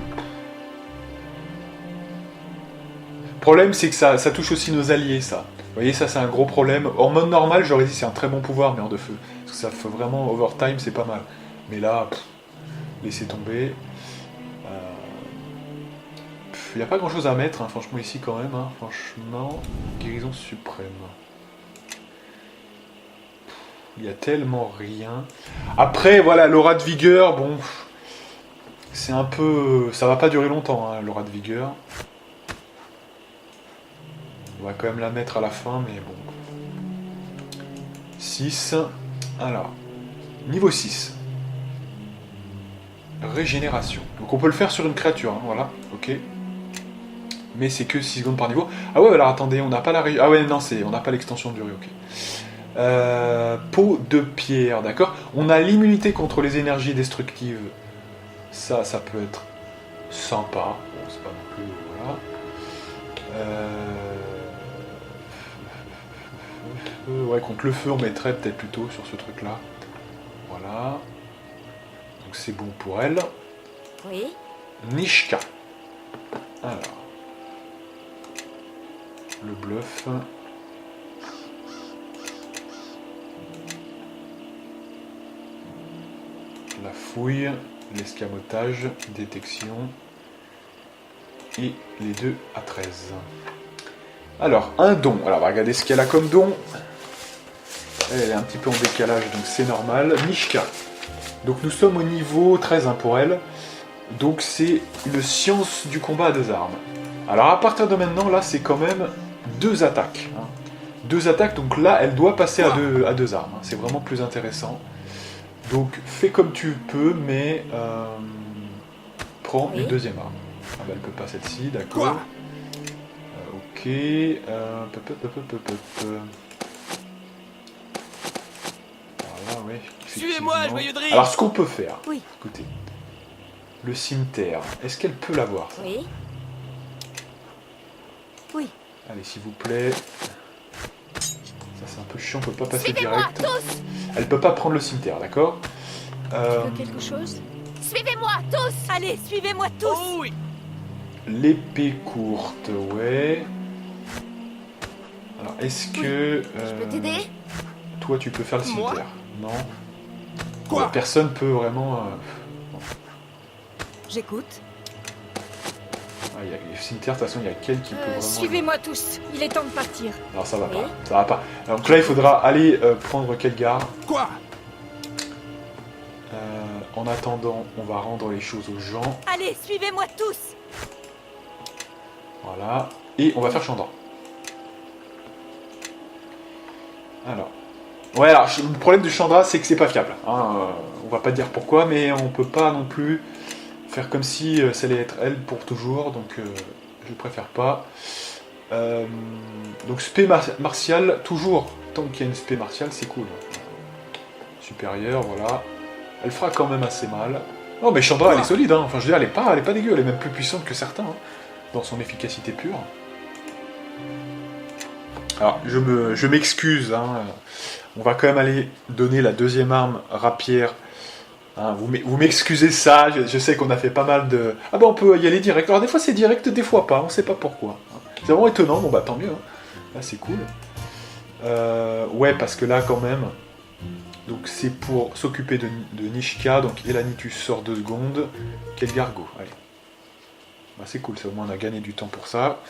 Le problème, c'est que ça touche aussi nos alliés, ça. Vous voyez, ça, c'est un gros problème. En mode normal, j'aurais dit c'est un très bon pouvoir, mur de feu. Parce que ça fait vraiment overtime, c'est pas mal. Mais là, laisser tomber. Il n'y a pas grand chose à mettre, hein, franchement, ici quand même. Hein, franchement, guérison suprême. Il y a tellement rien. Après, voilà, l'aura de vigueur, bon, c'est un peu... Ça va pas durer longtemps, hein, l'aura de vigueur. On va quand même la mettre à la fin, mais bon. 6. Alors, niveau 6. Régénération. Donc on peut le faire sur une créature, hein, voilà, ok. Mais c'est que 6 secondes par niveau. Ah ouais, alors attendez, on n'a pas la... Ah ouais, non, on n'a pas l'extension de durée, ok. Peau de pierre, d'accord. On a l'immunité contre les énergies destructives. Ça peut être sympa. Bon, c'est pas non plus... Voilà. Ouais, contre le feu, on mettrait peut-être plutôt sur ce truc-là. Voilà. Donc c'est bon pour elle. Oui. Nishka. Alors. Le bluff. La fouille, l'escamotage, détection. Et les deux à 13. Alors, un don. Alors, on va regarder ce qu'elle a comme don. Elle est un petit peu en décalage, donc c'est normal. Nishka. Donc nous sommes au niveau 13 hein, pour elle. Donc c'est une science du combat à 2 armes. Alors à partir de maintenant, là, c'est quand même 2 attaques. Hein. 2 attaques, donc là, elle doit passer à deux armes. Hein. C'est vraiment plus intéressant. Donc fais comme tu peux, mais prends une deuxième arme. Ah bah elle peut pas celle-ci, d'accord. Ok. Voilà, oui. Suivez-moi, joyeux Driss. Alors ce qu'on peut faire, Oui. écoutez, le cimetière, est-ce qu'elle peut l'avoir ça? Oui. Oui. Allez, s'il vous plaît. Ça c'est un peu chiant, on peut pas passer Suivez-moi, direct. tous. Elle peut pas prendre le cimetière, d'accord. Tu veux quelque chose? Suivez-moi, tous. Allez, suivez-moi tous. Oh oui. L'épée courte, ouais. Alors, est-ce que... Je peux t'aider? toi, tu peux faire le Moi? cimetière? Non. Quoi? Personne peut vraiment... J'écoute. le cimetière, de toute façon, il y a qu'elle qui peut vraiment... Suivez-moi tous. Il est temps de partir. Alors, ça va Oui. pas. Ça va pas. Alors, donc là, il faudra aller prendre Kelgar. Quoi? En attendant, on va rendre les choses aux gens. Allez, suivez-moi tous. Voilà. Et on va faire Chandra. Alors. Ouais, alors, le problème du Chandra, c'est que c'est pas fiable. Hein. On va pas dire pourquoi, mais on peut pas non plus faire comme si ça allait être elle pour toujours, donc je préfère pas. Donc spé martial, toujours, tant qu'il y a une spé martiale, c'est cool. Supérieure, voilà. Elle fera quand même assez mal. Oh, mais Chandra, elle est solide, hein. Enfin, je veux dire, elle est pas dégueu, elle est même plus puissante que certains, hein, dans son efficacité pure. Alors, je m'excuse, hein. On va quand même aller donner la deuxième arme, rapière. Hein, vous m'excusez ça, je sais qu'on a fait pas mal de... Ah bah on peut y aller direct. Alors des fois c'est direct, des fois pas, on sait pas pourquoi. C'est vraiment étonnant, bon bah tant mieux. Hein. Là c'est cool. Ouais, parce que là quand même... Donc c'est pour s'occuper de Nishka, donc Elanitus sort 2 secondes. Kelgargo, allez. Bah, c'est cool, ça au moins on a gagné du temps pour ça.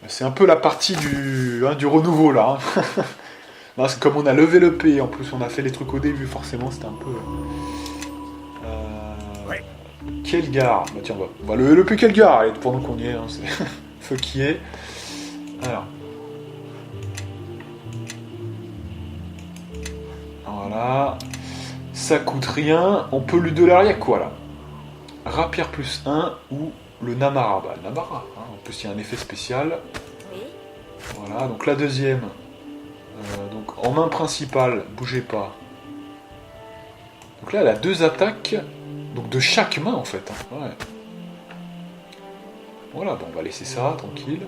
C'est un peu la partie du renouveau là. Hein. Non, c'est comme on a levé le P, en plus on a fait les trucs au début, forcément c'était un peu... Kelgar, bah tiens, on va lever le P Kelgar, allez, pendant qu'on y est, hein, c'est feu qui est. Alors. Voilà. Ça coûte rien, on peut lui donner l'arrière quoi là. Rapière plus 1 ou le Namara. Bah le Namara, hein. En plus il y a un effet spécial. Oui. Voilà, donc la deuxième. Donc en main principale, bougez pas. Donc là elle a 2 attaques, donc de chaque main en fait. Hein. Ouais. Voilà, bon on va laisser ça, tranquille.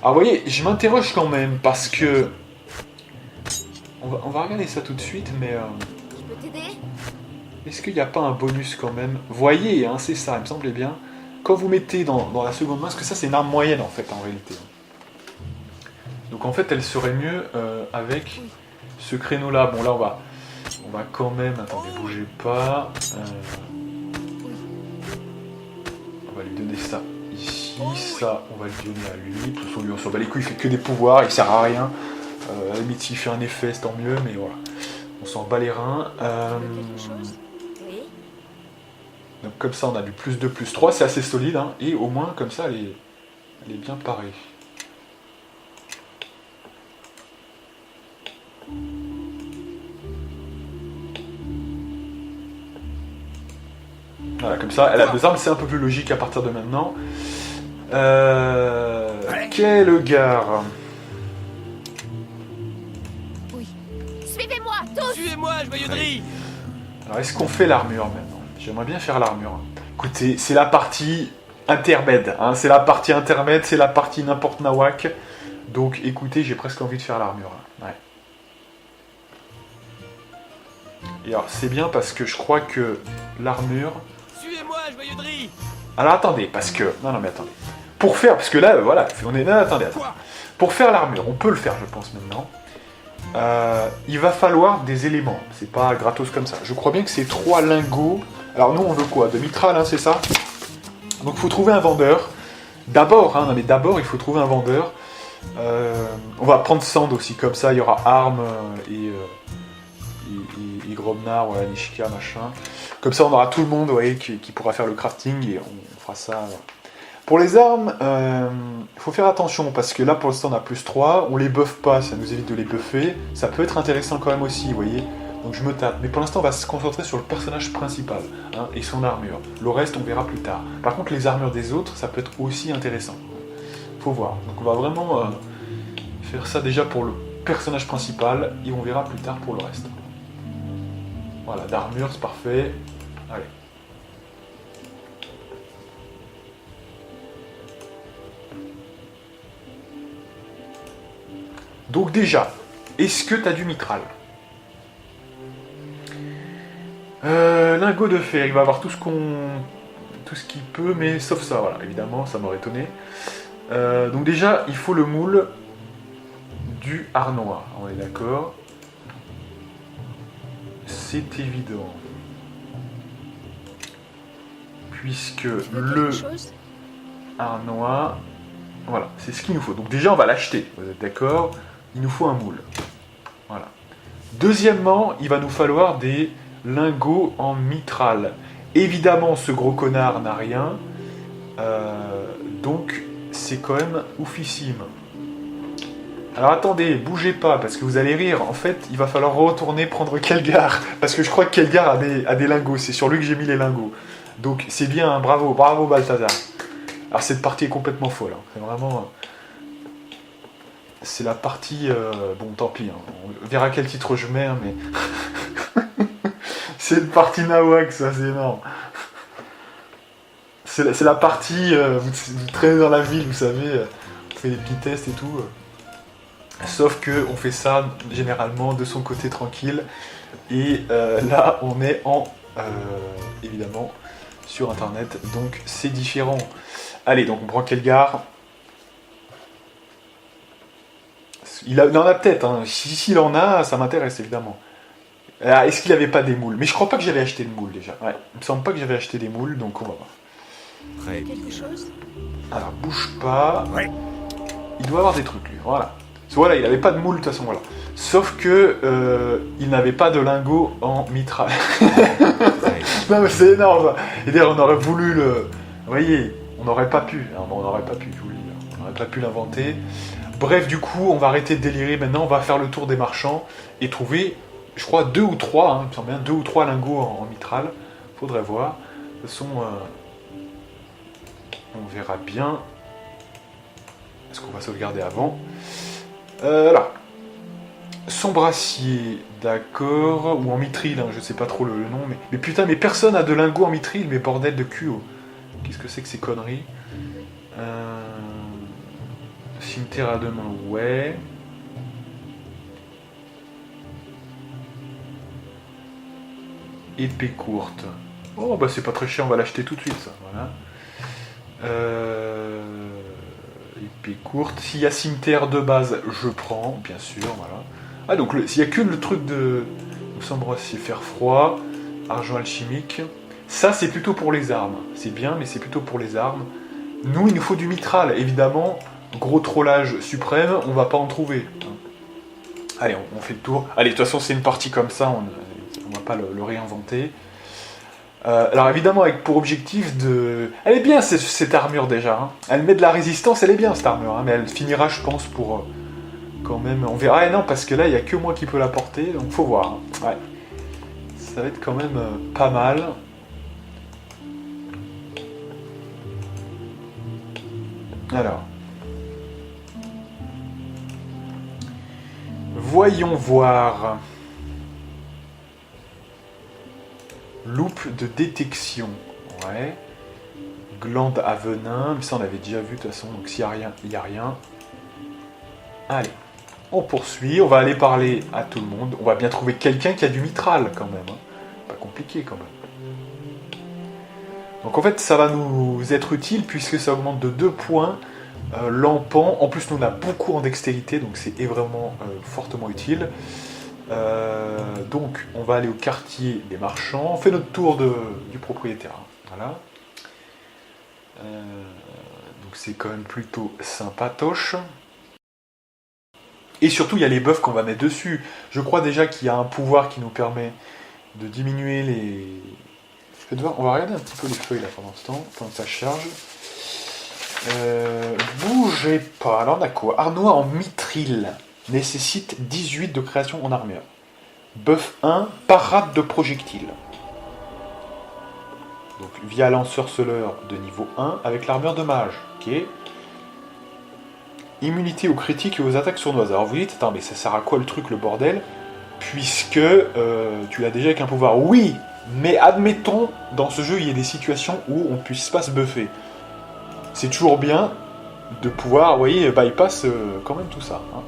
Alors vous voyez, je m'interroge quand même, parce que... On va regarder ça tout de suite, mais... Je peux t'aider? Est-ce qu'il n'y a pas un bonus quand même? Voyez, hein, c'est ça, il me semblait bien. Quand vous mettez dans la seconde main, parce que ça c'est une arme moyenne en fait, en réalité. Donc en fait, elle serait mieux avec ce créneau-là. Bon là, On va quand même... Attendez, bougez pas. On va lui donner ça ici. Ça, on va le donner à lui. De toute façon, lui, on s'en bat les couilles, il fait que des pouvoirs, il sert à rien. À la limite, s'il fait un effet, c'est tant mieux, mais voilà. On s'en bat les reins. Quelque chose? Oui. Donc comme ça, on a du plus 2, plus 3. C'est assez solide, hein, et au moins, comme ça, elle est bien parée. Voilà, comme ça, elle a 2 armes, c'est un peu plus logique à partir de maintenant. Quel gare? Oui. Suivez-moi, tous! Suivez-moi, joyeux de riz. Alors, est-ce qu'on fait l'armure maintenant? J'aimerais bien faire l'armure. Écoutez, c'est la partie intermède, hein, c'est la partie intermède, c'est la partie n'importe nawak. Donc, écoutez, j'ai presque envie de faire l'armure. Ouais. Et alors, c'est bien parce que je crois que l'armure... Suivez-moi, joyeux de riz. Alors, attendez, parce que... Non, mais attendez. Pour faire... Parce que là, voilà, on est... Non, attendez. Pour faire l'armure, on peut le faire, je pense, maintenant. Il va falloir des éléments. C'est pas gratos comme ça. Je crois bien que c'est 3 lingots. Alors, nous, on veut quoi? De mitral, hein, c'est ça? Donc, il faut trouver un vendeur. D'abord, hein, non, mais d'abord, il faut trouver un vendeur. On va prendre Sand aussi, comme ça, il y aura armes et Grobnar, voilà, Nishika, machin. Comme ça, on aura tout le monde, ouais, qui pourra faire le crafting et on fera ça. Ouais. Pour les armes, il faut faire attention parce que là, pour l'instant, on a plus 3. On les buffe pas, ça nous évite de les buffer. Ça peut être intéressant quand même aussi, vous voyez. Donc je me tape. Mais pour l'instant, on va se concentrer sur le personnage principal, hein, et son armure. Le reste, on verra plus tard. Par contre, les armures des autres, ça peut être aussi intéressant. Faut voir. Donc on va vraiment faire ça déjà pour le personnage principal et on verra plus tard pour le reste. Voilà, d'armure, c'est parfait. Allez. Donc déjà, est-ce que tu as du mitral? Lingot de fer, il va avoir tout ce qu'il peut, mais sauf ça, voilà, évidemment, ça m'aurait étonné. Donc déjà, il faut le moule du harnois, on est d'accord. C'est évident. Puisque le harnois, voilà, c'est ce qu'il nous faut. Donc déjà, on va l'acheter, vous êtes d'accord? Il nous faut un moule. Voilà. Deuxièmement, il va nous falloir des lingots en mitral. Évidemment, ce gros connard n'a rien. Donc, c'est quand même oufissime. Alors attendez, bougez pas, parce que vous allez rire. En fait, il va falloir retourner prendre Kelgar. Parce que je crois que Kelgar a des lingots. C'est sur lui que j'ai mis les lingots. Donc, c'est bien, hein, bravo, bravo Balthazar. Alors, cette partie est complètement folle. Hein. C'est vraiment... c'est la partie... bon, tant pis. Hein. On verra quel titre je mets, hein, mais... c'est une partie nawak, ça, c'est énorme. C'est la partie... vous traînez dans la ville, vous savez, on fait des petits tests et tout. Sauf que on fait ça, généralement, de son côté tranquille. Et là, on est en... évidemment, sur Internet. Donc, c'est différent. Allez, donc on prend Kelgar. Il en a peut-être, hein. S'il en a, ça m'intéresse évidemment. Est-ce qu'il n'avait pas des moules? Mais je crois pas que j'avais acheté de moules déjà. Ouais, il me semble pas que j'avais acheté des moules, donc on va voir. Très Quelque chose? Alors bouge pas. Ouais. Il doit avoir des trucs lui, voilà. Voilà, il n'avait pas de moules de toute façon, voilà. Sauf que il n'avait pas de lingot en mitral. Non mais c'est énorme ça. Et d'ailleurs on aurait voulu le... Vous voyez, on n'aurait pas pu. Non, on n'aurait pas pu, je vous le dis. On n'aurait pas pu l'inventer. Bref, du coup, on va arrêter de délirer maintenant, on va faire le tour des marchands et trouver, je crois, 2 ou 3, hein, il me semble bien, 2 ou 3 lingots en mitral. Faudrait voir. De toute façon, on verra bien. Est-ce qu'on va sauvegarder avant? Alors, son brassier, d'accord, ou en mithril, hein, je sais pas trop le nom, mais putain, mais personne a de lingots en mithril, mais bordel de cul. Qu'est-ce que c'est que ces conneries? Cimetière à 2 mains, ouais. Épée courte. Oh, bah c'est pas très cher, on va l'acheter tout de suite, ça. Voilà. Épée courte. S'il y a cimetière de base, je prends, bien sûr, voilà. Ah, donc s'il y a que le truc de... Donc sombre acier, fer froid, argent alchimique. Ça, c'est plutôt pour les armes. C'est bien, mais c'est plutôt pour les armes. Nous, il nous faut du mitral. Évidemment, gros trollage suprême, on va pas en trouver. Allez, on fait le tour. Allez, de toute façon, c'est une partie comme ça, on va pas le réinventer. Alors évidemment, avec pour objectif de... Elle est bien, cette armure, déjà. Hein. Elle met de la résistance, elle est bien, cette armure. Hein, mais elle finira, je pense, pour... quand même... On verra. Ah non, parce que là, il n'y a que moi qui peux la porter, donc faut voir. Hein. Ouais. Ça va être quand même pas mal. Alors... Voyons voir. Loupe de détection. Ouais. Glande à venin. Mais ça, on l'avait déjà vu de toute façon. Donc, s'il n'y a rien, il n'y a rien. Allez. On poursuit. On va aller parler à tout le monde. On va bien trouver quelqu'un qui a du mitral quand même. Hein. Pas compliqué quand même. Donc, en fait, ça va nous être utile puisque ça augmente de 2 points. Lampant, en plus nous on a beaucoup en dextérité, donc c'est vraiment fortement utile. Donc on va aller au quartier des marchands, on fait notre tour du propriétaire. Voilà. Donc c'est quand même plutôt sympatoche. Et surtout il y a les buffs qu'on va mettre dessus. Je crois déjà qu'il y a un pouvoir qui nous permet de diminuer les... On va regarder un petit peu les feuilles là pendant ce temps, pendant que ça charge. Bougez pas. Alors on a quoi? Arnois en mithril nécessite 18 de création en armure. Buff 1, parade de projectiles. Donc via l'ensorceleur de niveau 1 avec l'armure de mage. Ok. Immunité aux critiques et aux attaques sournoises. Alors vous dites, attends, mais ça sert à quoi le truc, le bordel? Puisque tu l'as déjà avec un pouvoir. Oui, mais admettons, dans ce jeu, il y a des situations où on ne puisse pas se buffer. C'est toujours bien de pouvoir, vous voyez, bypass quand même tout ça. Hein.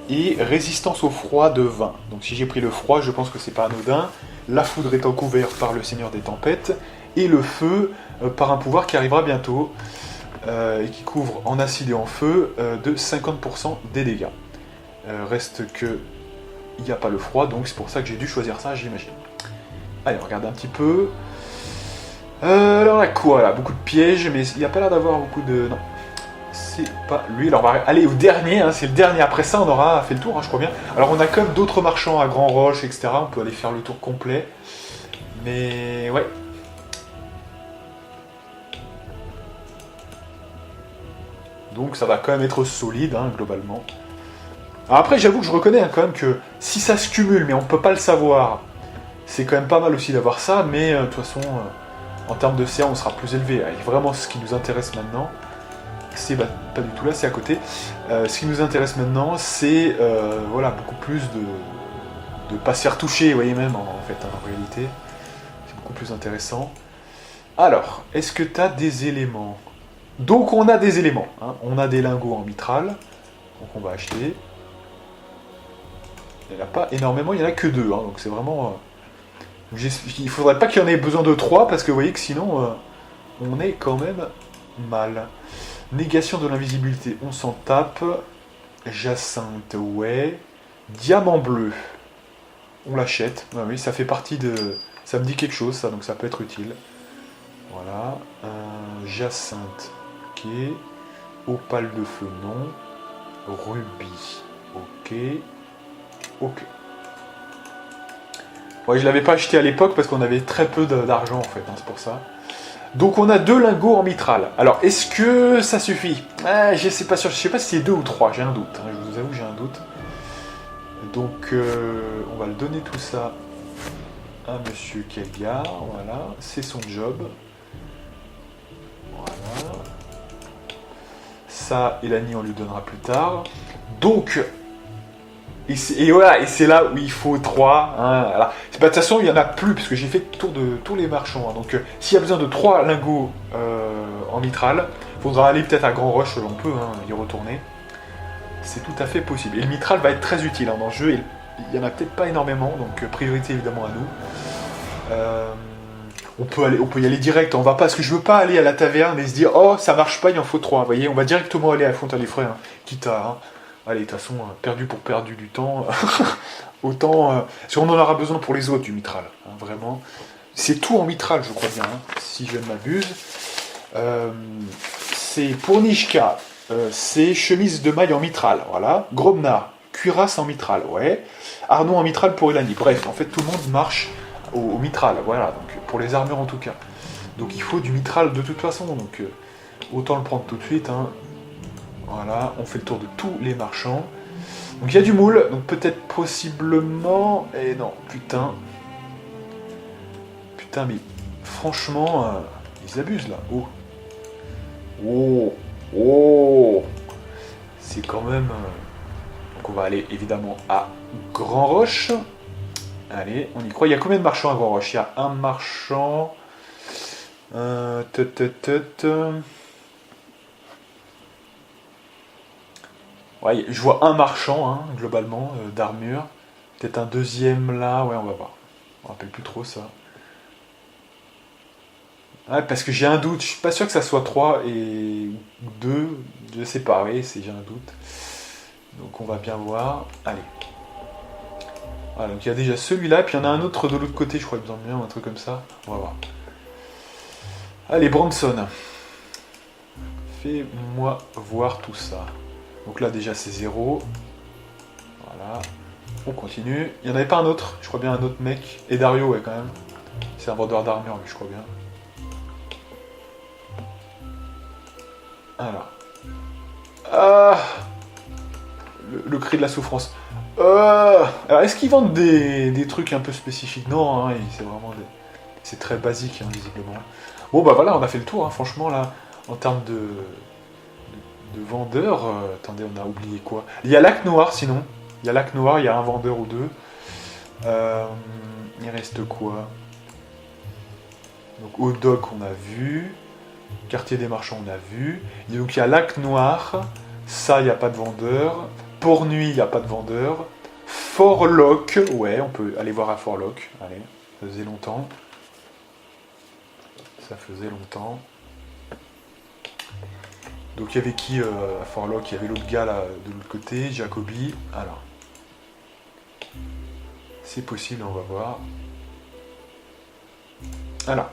Et résistance au froid de 20. Donc si j'ai pris le froid, je pense que c'est pas anodin. La foudre étant couverte par le Seigneur des Tempêtes. Et le feu par un pouvoir qui arrivera bientôt. Et qui couvre en acide et en feu de 50% des dégâts. Reste que il n'y a pas le froid, donc c'est pour ça que j'ai dû choisir ça, j'imagine. Allez, on regarde un petit peu. Alors là quoi là, beaucoup de pièges, mais il n'y a pas l'air d'avoir beaucoup de... Non, c'est pas lui. Alors on va aller au dernier, hein, c'est le dernier. Après ça on aura fait le tour, hein, je crois bien. Alors on a quand même d'autres marchands à Grand Roche, etc. On peut aller faire le tour complet. Mais ouais. Donc ça va quand même être solide, hein, globalement. Alors après j'avoue que je reconnais hein, quand même que si ça se cumule, mais on peut pas le savoir, c'est quand même pas mal aussi d'avoir ça, mais de toute façon... en termes de CA, on sera plus élevé. Et vraiment, ce qui nous intéresse maintenant, c'est pas du tout là, c'est à côté. Ce qui nous intéresse maintenant, c'est voilà, beaucoup plus de pas se faire toucher, vous voyez même, en fait, hein, en réalité. C'est beaucoup plus intéressant. Alors, est-ce que tu as des éléments? Donc, on a des éléments. Hein. On a des lingots en mitral. Donc, on va acheter. Il n'y en a pas énormément, il n'y en a que 2. Hein, donc, c'est vraiment... il faudrait pas qu'il y en ait besoin de 3 parce que vous voyez que sinon on est quand même mal. Négation de l'invisibilité, on s'en tape. Jacinthe, ouais. Diamant bleu, on l'achète. Ah oui, ça fait partie de... Ça me dit quelque chose ça, donc ça peut être utile. Voilà. Jacinthe, ok. Opale de feu, non. Rubis, ok. Ok. Ouais, je l'avais pas acheté à l'époque parce qu'on avait très peu d'argent en fait, hein, c'est pour ça. Donc on a 2 lingots en mitral. Alors est-ce que ça suffit? Je sais pas sûr, je sais pas si c'est 2 ou 3, j'ai un doute. Hein, je vous avoue que j'ai un doute. Donc on va le donner tout ça à Monsieur Kelgar, voilà, c'est son job. Voilà. Ça, Elani, on lui donnera plus tard. Donc... Et voilà, et c'est là où il faut 3. Hein, voilà. De toute façon, il n'y en a plus, parce que j'ai fait le tour de tous les marchands. Hein, donc, s'il y a besoin de 3 lingots en mitral, il faudra aller peut-être à Grand Roche, on peut hein, y retourner. C'est tout à fait possible. Et le mitral va être très utile hein, dans le jeu. Et il n'y en a peut-être pas énormément, donc priorité évidemment à nous. On peut y aller direct. On va pas, parce que je veux pas aller à la taverne et se dire oh ça marche pas, il en faut 3. Vous voyez, on va directement aller à Fontaine-les-Frais, hein, quitte à... Hein, Allez, de toute façon, perdu pour perdu du temps. Autant... si on en aura besoin pour les autres du mitral, hein, vraiment. C'est tout en mitral, je crois bien, hein, si je ne m'abuse. C'est pour Nishka, c'est chemise de maille en mitral, voilà. Gromnar, cuirasse en mitral, ouais. Arnaud en mitral pour Elani. Bref, en fait, tout le monde marche au mitral, voilà. Donc, pour les armures en tout cas. Donc, il faut du mitral de toute façon. Donc, autant le prendre tout de suite, hein. Voilà, on fait le tour de tous les marchands. Donc, il y a du moule, donc peut-être possiblement... Et non, putain. Putain, mais franchement, ils abusent là. Oh. Oh. Oh. C'est quand même... Donc on va aller évidemment à Grand Roche. Allez, on y croit. Il y a combien de marchands à Grand Roche? Il y a un marchand... Ouais, je vois un marchand, hein, globalement, d'armure. Peut-être un deuxième là. Ouais, on va voir. On ne rappelle plus trop ça. Ouais, parce que j'ai un doute. Je suis pas sûr que ça soit 3 et 2. Je sais pas, oui, j'ai un doute. Donc on va bien voir. Allez. Voilà, donc il y a déjà celui-là, puis il y en a un autre de l'autre côté, je crois qu'il me semble bien, un truc comme ça. On va voir. Allez, Branson. Fais-moi voir tout ça. Donc là, déjà, c'est 0. Voilà. On continue. Il n'y en avait pas un autre. Je crois bien un autre mec. Et Dario, ouais, quand même. C'est un vendeur d'armure, mais je crois bien. Alors. Ah, le cri de la souffrance. Alors, est-ce qu'ils vendent des trucs un peu spécifiques? Non, hein, c'est vraiment c'est très basique, hein, visiblement. Bon, bah voilà, on a fait le tour, hein, franchement, là, en termes de vendeurs. Attendez, on a oublié quoi? Il y a Lac Noir, sinon. Il y a Lac Noir, il y a un vendeur ou deux. Il reste quoi? Donc, Odoc, on a vu. Quartier des marchands, on a vu. Et donc, il y a Lac Noir. Ça, il n'y a pas de vendeur. Port-Nuit, il n'y a pas de vendeur. Forlock, ouais, on peut aller voir à Forlock. Allez, ça faisait longtemps. Ça faisait longtemps. Donc il y avait qui à Forlock? Il y avait l'autre gars là de l'autre côté, Jacobi. Alors, c'est possible, on va voir. Alors.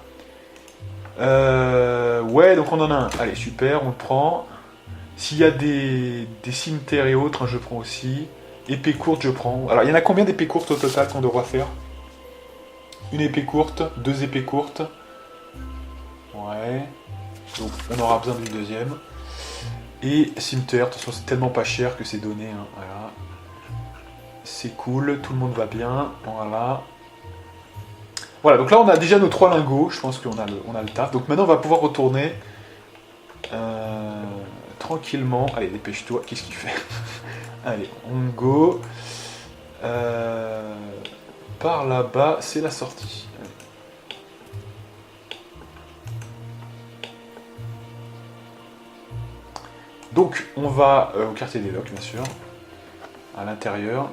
Ouais, donc on en a un. Allez, super, on le prend. S'il y a des cimetières et autres, hein, je prends aussi. Épée courte, je prends. Alors, il y en a combien d'épées courtes au total qu'on devra faire? Une épée courte, 2 épées courtes. Ouais. Donc, on aura besoin d'une deuxième. Et cimetière, de toute façon, c'est tellement pas cher que c'est donné. Hein. Voilà. C'est cool, tout le monde va bien. Voilà. Voilà, donc là, on a déjà nos 3 lingots. Je pense qu'on a le taf. Donc maintenant, on va pouvoir retourner tranquillement. Allez, dépêche-toi. Qu'est-ce qu'il fait? Allez, on go. Par là-bas, c'est la sortie. Allez. Donc, on va au quartier des docks, bien sûr, à l'intérieur.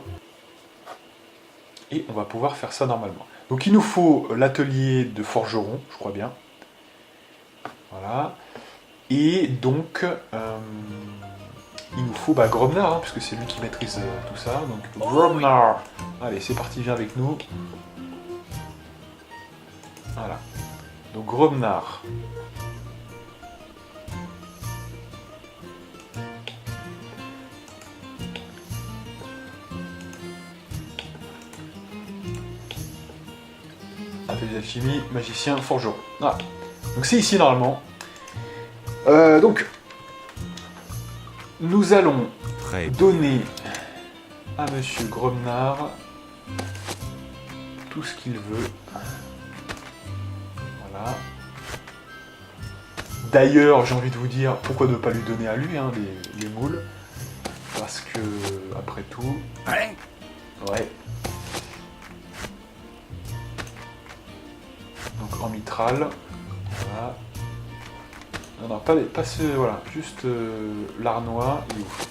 Et on va pouvoir faire ça normalement. Donc, il nous faut l'atelier de forgeron, je crois bien. Voilà. Et donc, il nous faut Gromnar, hein, puisque c'est lui qui maîtrise tout ça. Donc, Gromnar. Allez, c'est parti, viens avec nous. Voilà. Donc, Gromnar. Atelier d'alchimie, magicien, forgeron. Ah. Donc c'est ici normalement. Donc, nous allons donner à Monsieur Gromnar tout ce qu'il veut. Voilà. D'ailleurs, j'ai envie de vous dire, pourquoi ne pas lui donner à lui, hein, les moules. Parce que, après tout... Ouais. Donc en mitral, voilà. Non, pas ce, voilà, juste l'Arnois, il est ouf.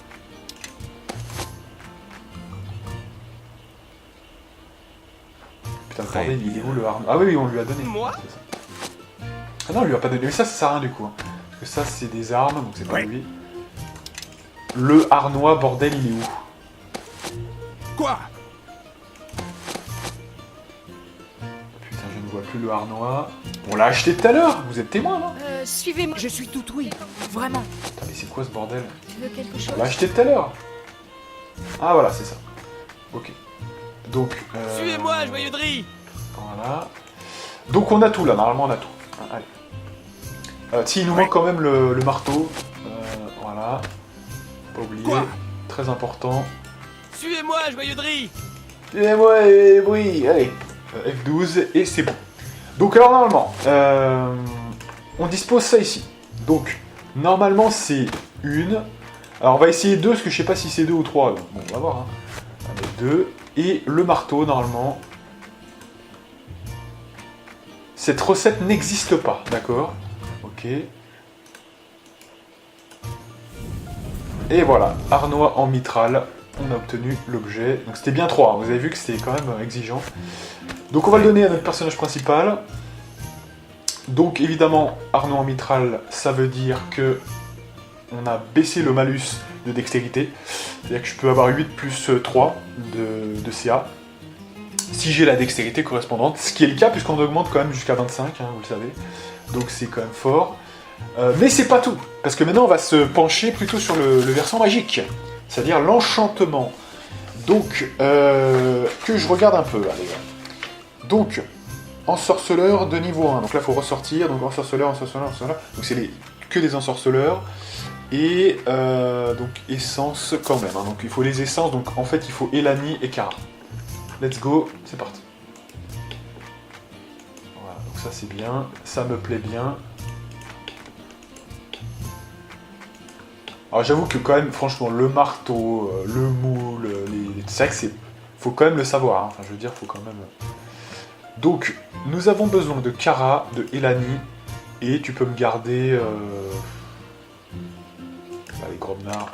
Putain, attendez, il est où le Arnois? Ah oui, on lui a donné. Moi? Ah non, on lui a pas donné, mais ça sert à rien du coup. Hein. Parce que ça, c'est des armes, donc c'est pas lui. Le harnois, bordel, il est où? Quoi? Putain, je ne vois plus le harnois. On l'a acheté tout à l'heure, vous êtes témoin, non? Suivez-moi. Je suis tout oui. Vraiment. Putain, mais c'est quoi ce bordel? Tu veux quelque chose? On l'a acheté tout à l'heure. Ah, voilà, c'est ça. Ok. Donc, Suivez-moi, joyeux de riz. voilà. Donc, on a tout, là. Normalement, on a tout. Allez. Si, il nous manque quand même le marteau. Voilà. Pas oublier. Quoi? Très important. Suivez-moi, joyeux de riz. Et moi, oui, allez. F12, et c'est bon. Donc, alors, normalement, on dispose ça ici. Donc, normalement, c'est une. Alors, on va essayer deux, parce que je sais pas si c'est deux ou trois. Bon, on va voir. Hein. Allez, deux. Et le marteau, normalement. Cette recette n'existe pas, d'accord? Ok. Et voilà, harnois en mitral. On a obtenu l'objet. Donc c'était bien 3, vous avez vu que c'était quand même exigeant. Donc on va le donner à notre personnage principal. Donc évidemment, harnois en mitral, ça veut dire que on a baissé le malus de dextérité. C'est-à-dire que je peux avoir 8 plus 3 de CA. Si j'ai la dextérité correspondante, ce qui est le cas puisqu'on augmente quand même jusqu'à 25, hein, vous le savez. Donc c'est quand même fort. Mais c'est pas tout, parce que maintenant on va se pencher plutôt sur le versant magique, c'est-à-dire l'enchantement. Donc, que je regarde un peu, allez. Donc, ensorceleur de niveau 1, donc là il faut ressortir, donc ensorceleur, donc c'est que des ensorceleurs, et donc essence quand même, hein, donc il faut les essences, donc en fait il faut Elani et Kara. Let's go, c'est parti. Voilà, donc ça c'est bien, ça me plaît bien. Alors j'avoue que quand même, franchement, le marteau, le moule, c'est vrai que c'est... Faut quand même le savoir, hein. Enfin je veux dire, faut quand même... Donc, nous avons besoin de Kara, de Elani, et tu peux me garder... les Gromnards.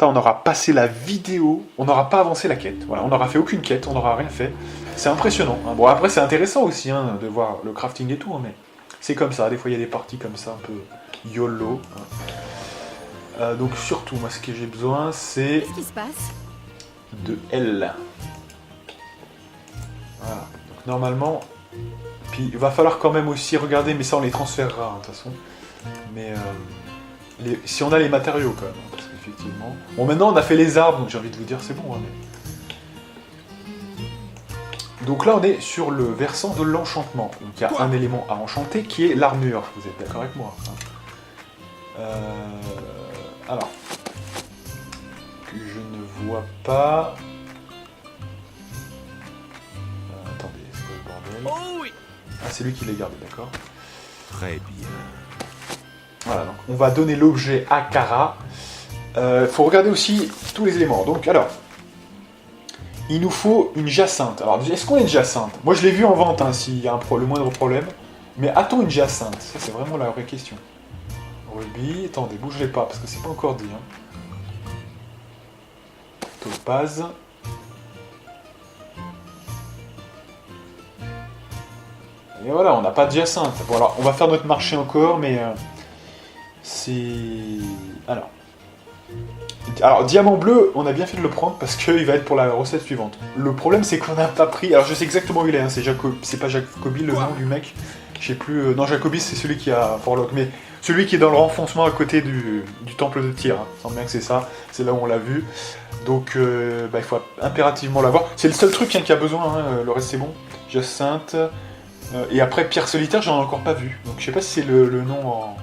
On aura passé la vidéo, on n'aura pas avancé la quête. Voilà, on n'aura fait aucune quête, on n'aura rien fait. C'est impressionnant. Hein. Bon, après, c'est intéressant aussi hein, de voir le crafting et tout, hein, mais c'est comme ça. Des fois, il y a des parties comme ça, un peu YOLO. Hein. Donc, surtout, moi, ce que j'ai besoin, c'est Qu'est-ce qui se passe? de L. Voilà. Donc, normalement, puis il va falloir quand même aussi regarder, mais ça, on les transférera, hein, de toute façon. Mais si on a les matériaux, quand même. Hein, parce qu'effectivement... Bon, maintenant, on a fait les arbres, donc j'ai envie de vous dire, c'est bon, hein, mais... Donc là, on est sur le versant de l'enchantement. Donc il y a un élément à enchanter qui est l'armure. Vous êtes d'accord avec moi hein. Alors, que je ne vois pas... attendez, c'est quoi le bordel? Oh oui. Ah, c'est lui qui l'a gardé, d'accord. Très bien. Voilà, donc on va donner l'objet à Kara. Faut regarder aussi tous les éléments. Donc, alors... Il nous faut une jacinthe. Alors, est-ce qu'on a une jacinthe? Moi, je l'ai vu en vente, hein, s'il y a le moindre problème. Mais a-t-on une jacinthe? Ça, c'est vraiment la vraie question. Rubis, attendez, bougez pas, parce que c'est pas encore dit. Hein. Topaz. Et voilà, on n'a pas de jacinthe. Bon, alors, on va faire notre marché encore, mais... c'est... Alors, diamant bleu, on a bien fait de le prendre parce qu'il va être pour la recette suivante. Le problème, c'est qu'on n'a pas pris... Alors, je sais exactement où il est, hein, c'est pas Jacobi, le nom du mec. Je sais plus... Non, Jacobi, c'est celui qui a Forlock, mais celui qui est dans le renfoncement à côté du temple de Tyr. Hein. Il semble bien que c'est ça, c'est là où on l'a vu. Donc, il faut impérativement l'avoir. C'est le seul truc hein, qui a besoin, hein, le reste c'est bon. Jacinthe. Et après, Pierre Solitaire, j'en ai encore pas vu. Donc, je sais pas si c'est le nom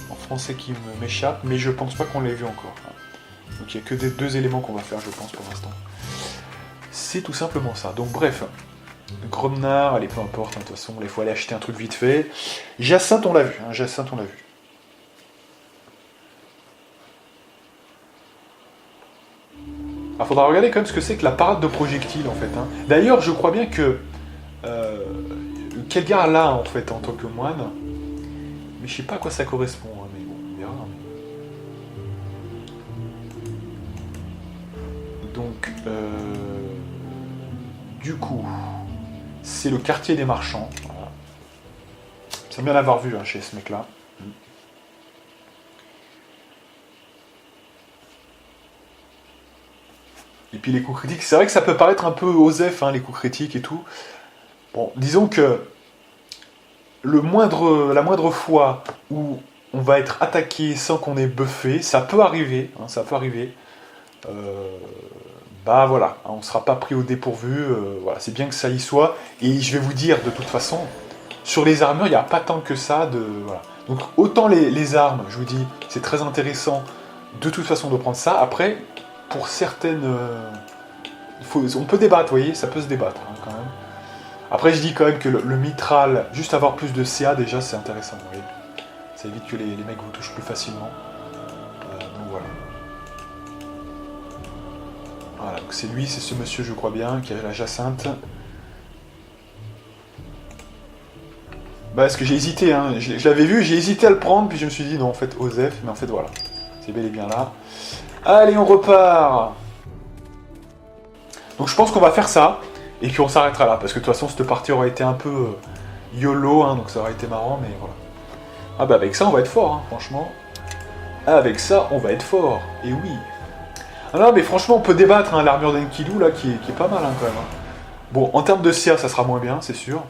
en français qui m'échappe, mais je pense pas qu'on l'ait vu encore. Donc il n'y a que des deux éléments qu'on va faire, je pense, pour l'instant. C'est tout simplement ça. Donc bref, Gromnard, allez, peu importe, hein, de toute façon, il faut aller acheter un truc vite fait. Jacinthe, on l'a vu. Hein, Jacinthe, on l'a vu. Alors faudra regarder quand même ce que c'est que la parade de projectiles, en fait. Hein. D'ailleurs, je crois bien que... Kelgar l'a, en fait, en tant que moine. Mais je sais pas à quoi ça correspond, hein, mais bon, on verra. Donc, du coup, c'est le quartier des marchands. Voilà. Ça me bien l'avoir vu hein, chez ce mec-là. Et puis les coups critiques, c'est vrai que ça peut paraître un peu osef, hein, les coups critiques et tout. Bon, disons que la moindre fois où on va être attaqué sans qu'on ait buffé, ça peut arriver, hein, ça peut arriver. Bah voilà, hein, on ne sera pas pris au dépourvu, voilà, c'est bien que ça y soit. Et je vais vous dire, de toute façon, sur les armures, il n'y a pas tant que ça de... Voilà. Donc autant les armes, je vous dis, c'est très intéressant de toute façon de prendre ça. Après, pour certaines... on peut débattre, vous voyez, ça peut se débattre hein, quand même. Après, je dis quand même que le mitral, juste avoir plus de CA, déjà, c'est intéressant, vous voyez. Ça évite que les mecs vous touchent plus facilement. Donc voilà. Voilà, donc c'est lui, c'est ce monsieur, je crois bien, qui a la Jacinthe. Bah, parce que j'ai hésité, hein. Je l'avais vu, j'ai hésité à le prendre, puis je me suis dit, non, en fait, Osef, mais en fait, voilà. C'est bel et bien là. Allez, on repart. Donc je pense qu'on va faire ça, et puis on s'arrêtera là, parce que de toute façon, cette partie aurait été un peu YOLO, hein, donc ça aurait été marrant, mais voilà. Ah bah avec ça, on va être fort, hein, franchement. Avec ça, on va être fort, et oui. Ah non, mais franchement, on peut débattre, hein, l'armure d'Enkidu, là, qui est pas mal, hein, quand même. Hein. Bon, en termes de CA, ça sera moins bien, c'est sûr.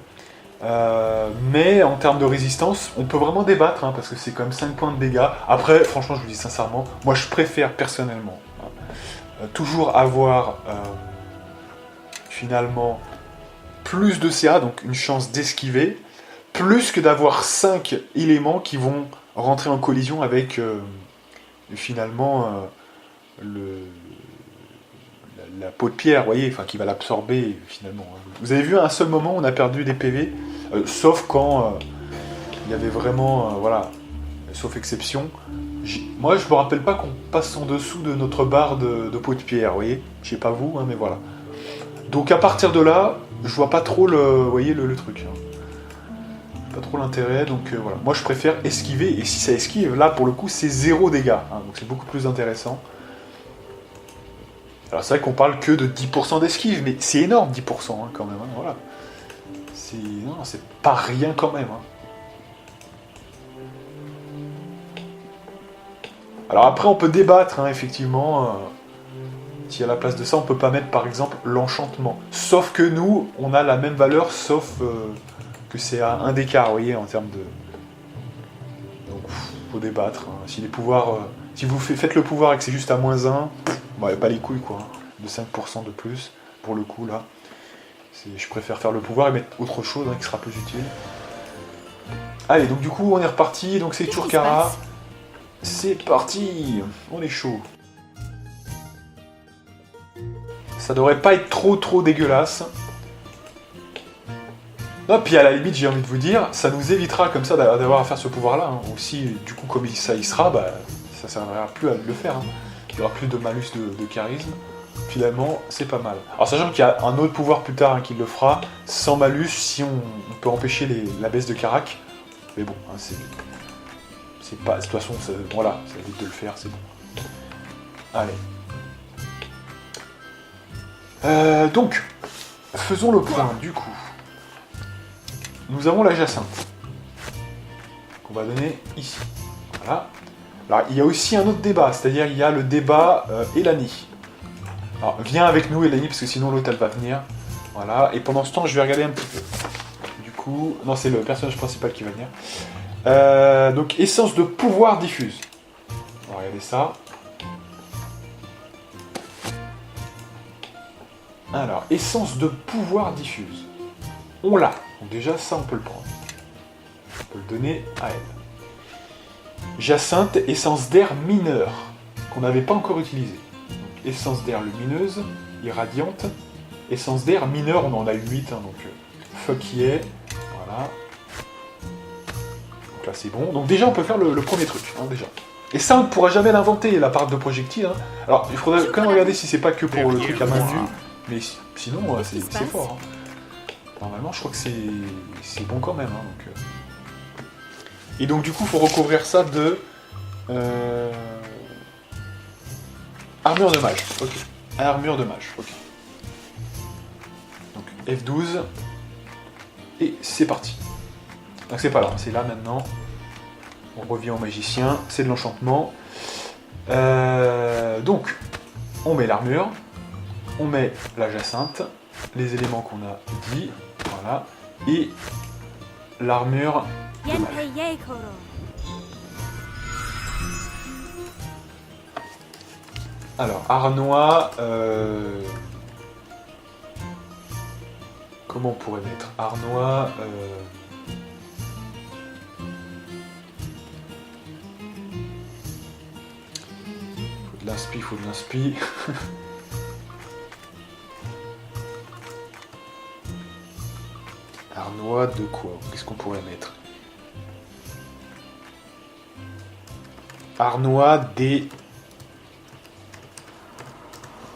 Mais en termes de résistance, on peut vraiment débattre, hein, parce que c'est quand même 5 points de dégâts. Après, franchement, je vous dis sincèrement, moi je préfère personnellement toujours avoir finalement plus de CA, donc une chance d'esquiver, plus que d'avoir 5 éléments qui vont rentrer en collision avec finalement la peau de pierre, vous voyez, enfin qui va l'absorber finalement. Vous avez vu à un seul moment on a perdu des PV, sauf quand il y avait vraiment, voilà, sauf exception. Moi je me rappelle pas qu'on passe en dessous de notre barre de peau de pierre, vous voyez, je sais pas vous, hein, mais voilà. Donc à partir de là, je vois pas trop vous voyez, le truc. Hein. Pas trop l'intérêt, donc voilà. Moi je préfère esquiver, et si ça esquive, là pour le coup c'est 0 dégâts, hein, donc c'est beaucoup plus intéressant. Alors c'est vrai qu'on parle que de 10% d'esquive, mais c'est énorme 10% hein, quand même, hein, voilà. C'est pas rien quand même. Hein. Alors après on peut débattre, hein, effectivement, si à la place de ça on peut pas mettre par exemple l'enchantement. Sauf que nous, on a la même valeur, sauf que c'est à 1 d'écart, vous voyez, en termes de... Donc faut débattre. Hein. Si les pouvoirs... si vous faites le pouvoir et que c'est juste à -1, bah, pas les couilles quoi. De 5% de plus, pour le coup là. Je préfère faire le pouvoir et mettre autre chose hein, qui sera plus utile. Allez, donc du coup on est reparti, donc c'est Turkara. C'est parti, on est chaud. Ça devrait pas être trop dégueulasse. Non, puis à la limite, j'ai envie de vous dire, ça nous évitera comme ça d'avoir à faire ce pouvoir-là. Hein. Aussi, du coup, comme ça y sera, bah, ça servira plus à le faire. Hein. Il n'y aura plus de malus de charisme. Finalement, c'est pas mal. Alors, sachant qu'il y a un autre pouvoir plus tard hein, qui le fera, sans malus, si on peut empêcher la baisse de carac. Mais bon, hein, c'est pas... De toute façon, voilà, ça évite de le faire, c'est bon. Allez. Donc, faisons le point, du coup. Nous avons la Jacinthe, qu'on va donner ici. Voilà. Alors, il y a aussi un autre débat, c'est-à-dire il y a le débat Elani. Alors, viens avec nous, Elani, parce que sinon l'autre, elle va venir. Voilà, et pendant ce temps, je vais regarder un petit peu. Du coup, non, c'est le personnage principal qui va venir. Donc, essence de pouvoir diffuse. On va regarder ça. Alors, essence de pouvoir diffuse. On l'a. Donc déjà, ça, on peut le prendre. On peut le donner à elle. Jacinthe, essence d'air mineur, qu'on n'avait pas encore utilisé. Donc, essence d'air lumineuse, irradiante. Essence d'air mineur, on en a eu 8, hein, donc fuck yeah. Voilà. Donc là, c'est bon. Donc déjà, on peut faire le premier truc, hein, déjà. Et ça, on ne pourra jamais l'inventer, la part de projectile. Hein. Alors, il faudrait quand même regarder si c'est pas que pour le truc à main nue. Mais sinon, c'est fort. Hein. Normalement, je crois que c'est bon quand même. Hein, donc, Et donc, du coup, il faut recouvrir ça de... Armure de mage. Ok. Armure de mage. Ok. Donc, F12. Et c'est parti. Donc c'est pas là, c'est là maintenant. On revient au magicien, c'est de l'enchantement. Donc, on met l'armure, on met la jacinthe, les éléments qu'on a dit, voilà, et l'armure de mage. Alors, Arnois, comment on pourrait mettre Arnois, faut de l'inspi. Arnois de quoi? Qu'est-ce qu'on pourrait mettre? Arnois des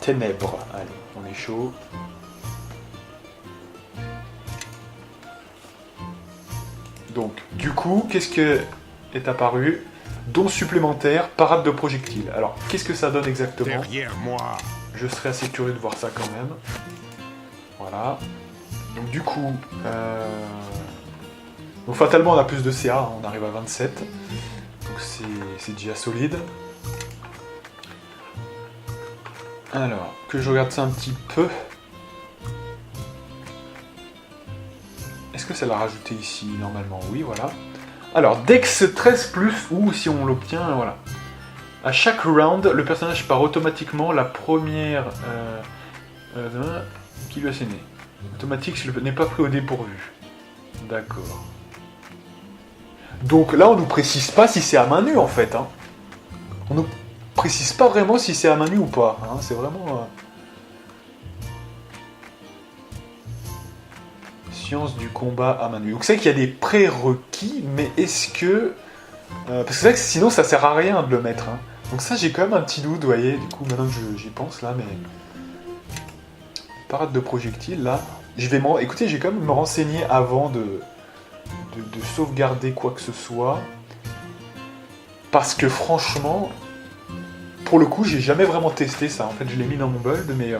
ténèbres. Allez, on est chaud. Donc, du coup, qu'est-ce que est apparu? Don supplémentaire, parade de projectiles. Alors, qu'est-ce que ça donne exactement? Derrière moi. Je serais assez curieux de voir ça quand même. Voilà. Donc du coup... Donc fatalement on a plus de CA, hein, on arrive à 27. Donc c'est déjà solide. Alors, que je regarde ça un petit peu. Est-ce que ça l'a rajouté ici? Normalement, oui, voilà. Alors, Dex 13+, ou si on l'obtient, voilà. À chaque round, le personnage part automatiquement la première qui lui a saigné. Automatique s'il n'est pas pris au dépourvu. D'accord. Donc là, on nous précise pas si c'est à main nue en fait. Hein. On nous précise pas vraiment si c'est à main nue ou pas. Hein. C'est vraiment... Science du combat à main nue. Donc c'est vrai qu'il y a des prérequis, mais est-ce que... parce que c'est vrai que sinon ça sert à rien de le mettre. Hein. Donc ça j'ai quand même un petit doute, vous voyez, du coup maintenant que j'y pense là, mais... Parade de projectiles là. Écoutez, j'ai quand même me renseigner avant de sauvegarder quoi que ce soit. Parce que franchement, pour le coup, j'ai jamais vraiment testé ça. En fait, je l'ai mis dans mon build, mais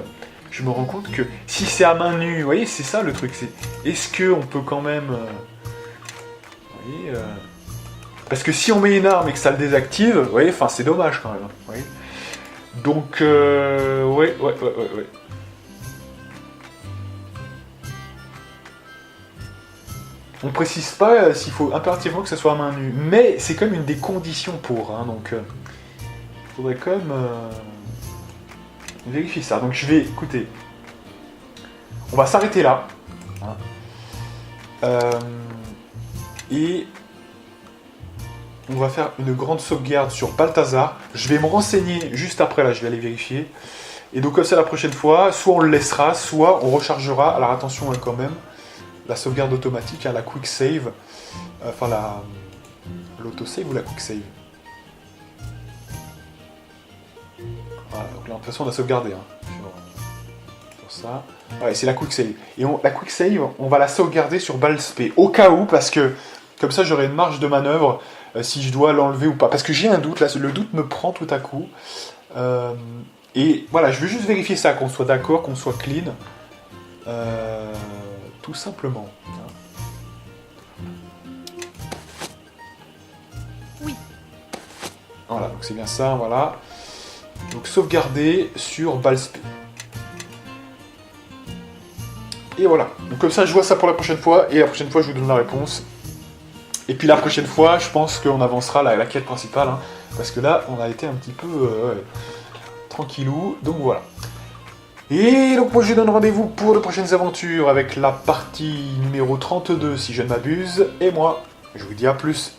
je me rends compte que si c'est à main nue, vous voyez, c'est ça le truc. C'est est-ce qu'on peut quand même... vous voyez, parce que si on met une arme et que ça le désactive, vous voyez, enfin c'est dommage quand même. Vous voyez. Donc, ouais. On précise pas s'il faut impérativement que ce soit à main nue, mais c'est quand même une des conditions pour, hein, donc il faudrait quand même vérifier ça. Donc je vais, écoutez, on va s'arrêter là, hein, et on va faire une grande sauvegarde sur Balthazar. Je vais me renseigner juste après, là je vais aller vérifier, et donc comme ça la prochaine fois, soit on le laissera, soit on rechargera, alors attention quand même, la sauvegarde automatique, hein, la quick save, enfin l'autosave ou la quick save. Voilà, donc là, de toute façon on a sauvegardé hein, sur ça. Ouais, c'est la quick save. Et la quick save, on va la sauvegarder sur Balspé, au cas où, parce que comme ça j'aurai une marge de manœuvre si je dois l'enlever ou pas. Parce que j'ai un doute, là, le doute me prend tout à coup. Et voilà, je veux juste vérifier ça, qu'on soit d'accord, qu'on soit clean. Tout simplement. Oui. Voilà, donc c'est bien ça, voilà. Donc sauvegarder sur Balspé. Et voilà. Donc comme ça, je vois ça pour la prochaine fois, et la prochaine fois, je vous donne la réponse. Et puis la prochaine fois, je pense qu'on avancera la quête principale, hein, parce que là, on a été un petit peu tranquillou. Donc voilà. Et donc moi je vous donne rendez-vous pour de prochaines aventures avec la partie numéro 32 si je ne m'abuse. Et moi, je vous dis à plus.